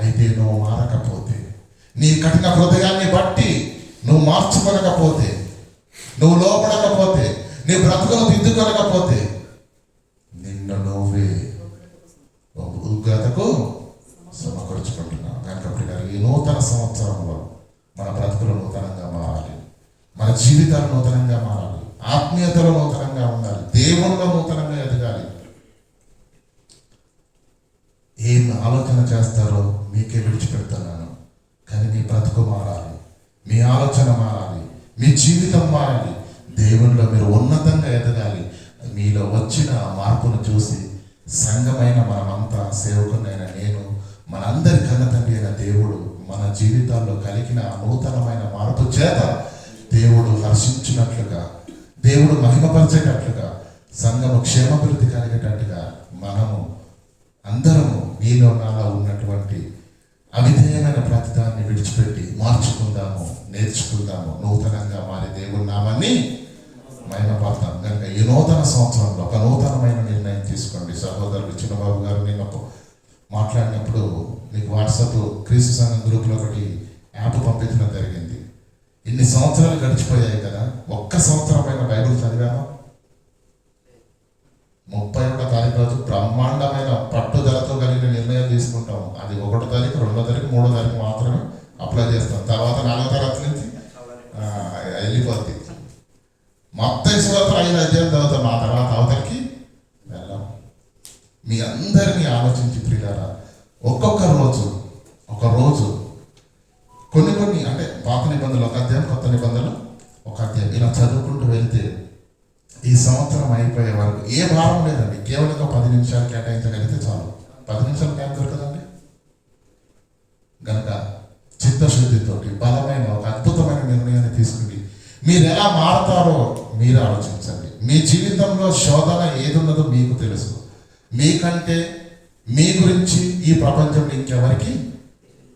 Speaker 1: అయితే నువ్వు మారకపోతే, నీ కఠిన హృదయాన్ని బట్టి నువ్వు మార్చుకోలేకపోతే, నువ్వు లోపడకపోతే, నీ బ్రతుకును దిద్దుకోలేకపోతే నిన్ను నువ్వే ఉగ్రతకు సమకూర్చుకుంటున్నావు. కనుక ఈ నూతన సంవత్సరంలో మన బ్రతుకులు నూతనంగా మారాలి, మన జీవితాలు నూతనంగా మారాలి, ఆత్మీయతలో నూతనంగా ఉండాలి, దేవునిలో నూతనంగా ఎదగాలి. ఏం ఆలోచన చేస్తారో మీకే విడిచిపెడుతున్నాను. కానీ మీ బ్రతుకు మారాలి, మీ ఆలోచన మారాలి, మీ జీవితం మారాలి. దేవునిలో మీరు ఉన్నతంగా ఎదగాలి. మీలో వచ్చిన మార్పును చూసి సంఘమైన మనమంతా, సేవకునైన నేను, మనందరి కన్న తండ్రి అయిన దేవుడు మన జీవితాల్లో కలిగిన నూతనమైన మార్పు చేత దేవుడు హర్షించినట్లుగా, దేవుడు మహిమపరిచేటట్లుగా, సంఘము క్షేమాభివృద్ధి కలిగేటట్టుగా మనము అందరము మీలో నాలో ఉన్నటువంటి అవిధేయమైన ప్రతిదాన్ని విడిచిపెట్టి మార్చుకుందాము, నేర్చుకుందాము, నూతనంగా మారి దేవుడి నామాన్ని మహిమపడతాం. కనుక ఈ నూతన సంవత్సరంలో ఒక నూతనమైన నిర్ణయం తీసుకోండి. సహోదరుడు చిన్నబాబు గారు నిన్న మాట్లాడినప్పుడు మీకు వాట్సాప్ క్రీస్తు సంఘం గ్రూప్లో ఒకటి యాప్ పంపించడం జరిగింది. ఇన్ని సంవత్సరాలు గడిచిపోయాయి కదా, ఒక్క సంవత్సరమైన బైబిల్ చదివాను. 31వ తారీఖు రోజు బ్రహ్మాండమైన పట్టుదలతో కలిగిన నిర్ణయం తీసుకుంటాము. అది 1వ తారీఖు, 2వ తారీఖు, 3వ తారీఖు మాత్రమే అప్లై చేస్తాం. తర్వాత 4వ తరగతి నుంచి వెళ్ళిపోద్ది. మొత్తం సువార్తలు 5 అధ్యాయం చదువుతాం. ఆ తర్వాత అవతలికి వెళ్ళాం. మీ అందరినీ ఆలోచించి ప్రియులారా, ఒక్కొక్క రోజు ఒక రోజు కొన్ని అంటే పాత నిబంధనలు ఒక అధ్యాయం, కొత్త నిబంధనలు ఒక అధ్యాయం, ఇలా చదువుకుంటూ వెళ్తే ఈ సంవత్సరం అయిపోయే వరకు ఏ భారం లేదండి. కేవలం 10 నిమిషాలు కేటాయించగలిగితే చాలు. 10 నిమిషాలు టైం దొరకదండి. కనుక చిత్తశుద్ధితోటి బలమైన ఒక అద్భుతమైన నిర్ణయాన్ని తీసుకుని మీరు ఎలా మారతారో మీరు ఆలోచించండి. మీ జీవితంలో శోధన ఏది ఉన్నదో మీకు తెలుసు. మీకంటే మీ గురించి ఈ ప్రపంచం ఇంకెవరికి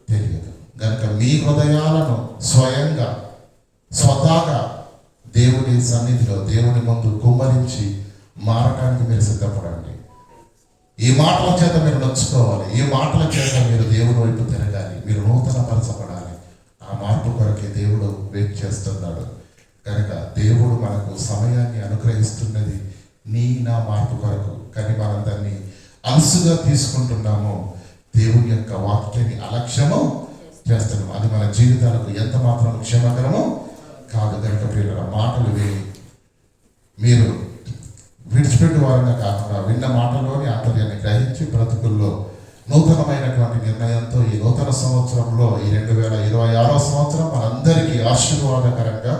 Speaker 1: తెలియదు. కనుక మీ హృదయాలను స్వయంగా స్వతహాగా దేవుని సన్నిధిలో, దేవుని ముందు కుమ్మరించి మారటానికి మీరు సిద్ధపడండి. ఈ మాటల చేత మీరు నొచ్చుకోవాలి. ఈ మాటల చేత మీరు దేవుని వైపు తిరగాలి. మీరు నూతన పరచబడాలి. ఆ మార్పు కొరకే దేవుడు వెయిట్ చేస్తున్నాడు. కనుక దేవుడు మనకు సమయాన్ని అనుగ్రహిస్తున్నది నా మార్పు కొరకు. కానీ మనం దాన్ని అలసుగా తీసుకుంటున్నాము. దేవుని యొక్క వాక్యాన్ని అలక్ష్యము చేస్తున్నాము. అది మన జీవితాలకు ఎంత మాత్రం క్షేమకరమో కాదు. కనుక ప్రియుల మాటలు విని మీరు విడిచిపెట్టు వారంగా కాకుండా విన్న మాటలోని ఆంతర్యాన్ని గ్రహించి బ్రతుకుల్లో నూతనమైనటువంటి నిర్ణయంతో ఈ నూతన సంవత్సరంలో, ఈ 2026వ సంవత్సరం మనందరికీ ఆశీర్వాదకరంగా,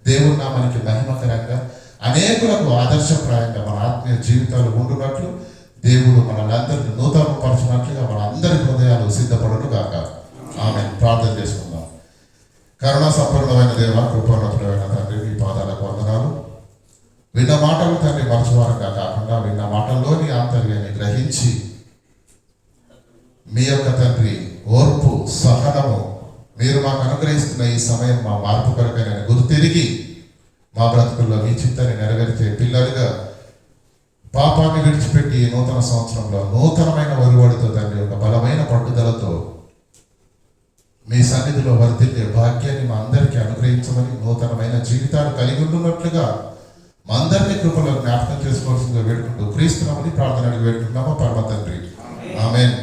Speaker 1: దేవుని నామానికి మహిమకరంగా, అనేకులకు ఆదర్శప్రాయంగా మన ఆత్మీయ జీవితాలు ఉండునట్లు దేవుడు మనల్ని నూతనపరచినట్లుగా మన అందరి హృదయాలు సిద్ధపడును గాక. ఆమె ప్రార్థన చేసుకుందాం. కరుణా సంపూర్ణమైన దేవ, కృపోన్నతుడైన తండ్రి, మీ పాదాలకు వందనాలు. విన్న మాటలు తండ్రి మరచువారంగా కాకుండా విన్న మాటల్లోని ఆంతర్యాన్ని గ్రహించి మీ యొక్క తండ్రి ఓర్పు, సహనము మీరు మాకు అనుగ్రహిస్తున్న ఈ సమయం మా మార్పు కొరకైన గుర్తిరిగి మా బ్రతుకుల్లో మీ చిత్తాన్ని నెరవేర్చే పిల్లలుగా పాపాన్ని విడిచిపెట్టి ఈ నూతన సంవత్సరంలో నూతనమైన ఒరివాడితో తండ్రి ఒక బలమైన పట్టుదలతో మీ సన్నిధిలో వర్ధిల్లే భాగ్యాన్ని మా అందరికీ అనుగ్రహించమని, నూతనమైన జీవితాలు కలిగి ఉంటున్నట్లుగా మా అందరినీ కృపలో జ్ఞాపకం చేసుకోవాల్సిందిగా వేడుకుంటూ క్రీస్తునామని ప్రార్థన వేడుకుంటున్నాము పరమ తండ్రి. ఆమేన్.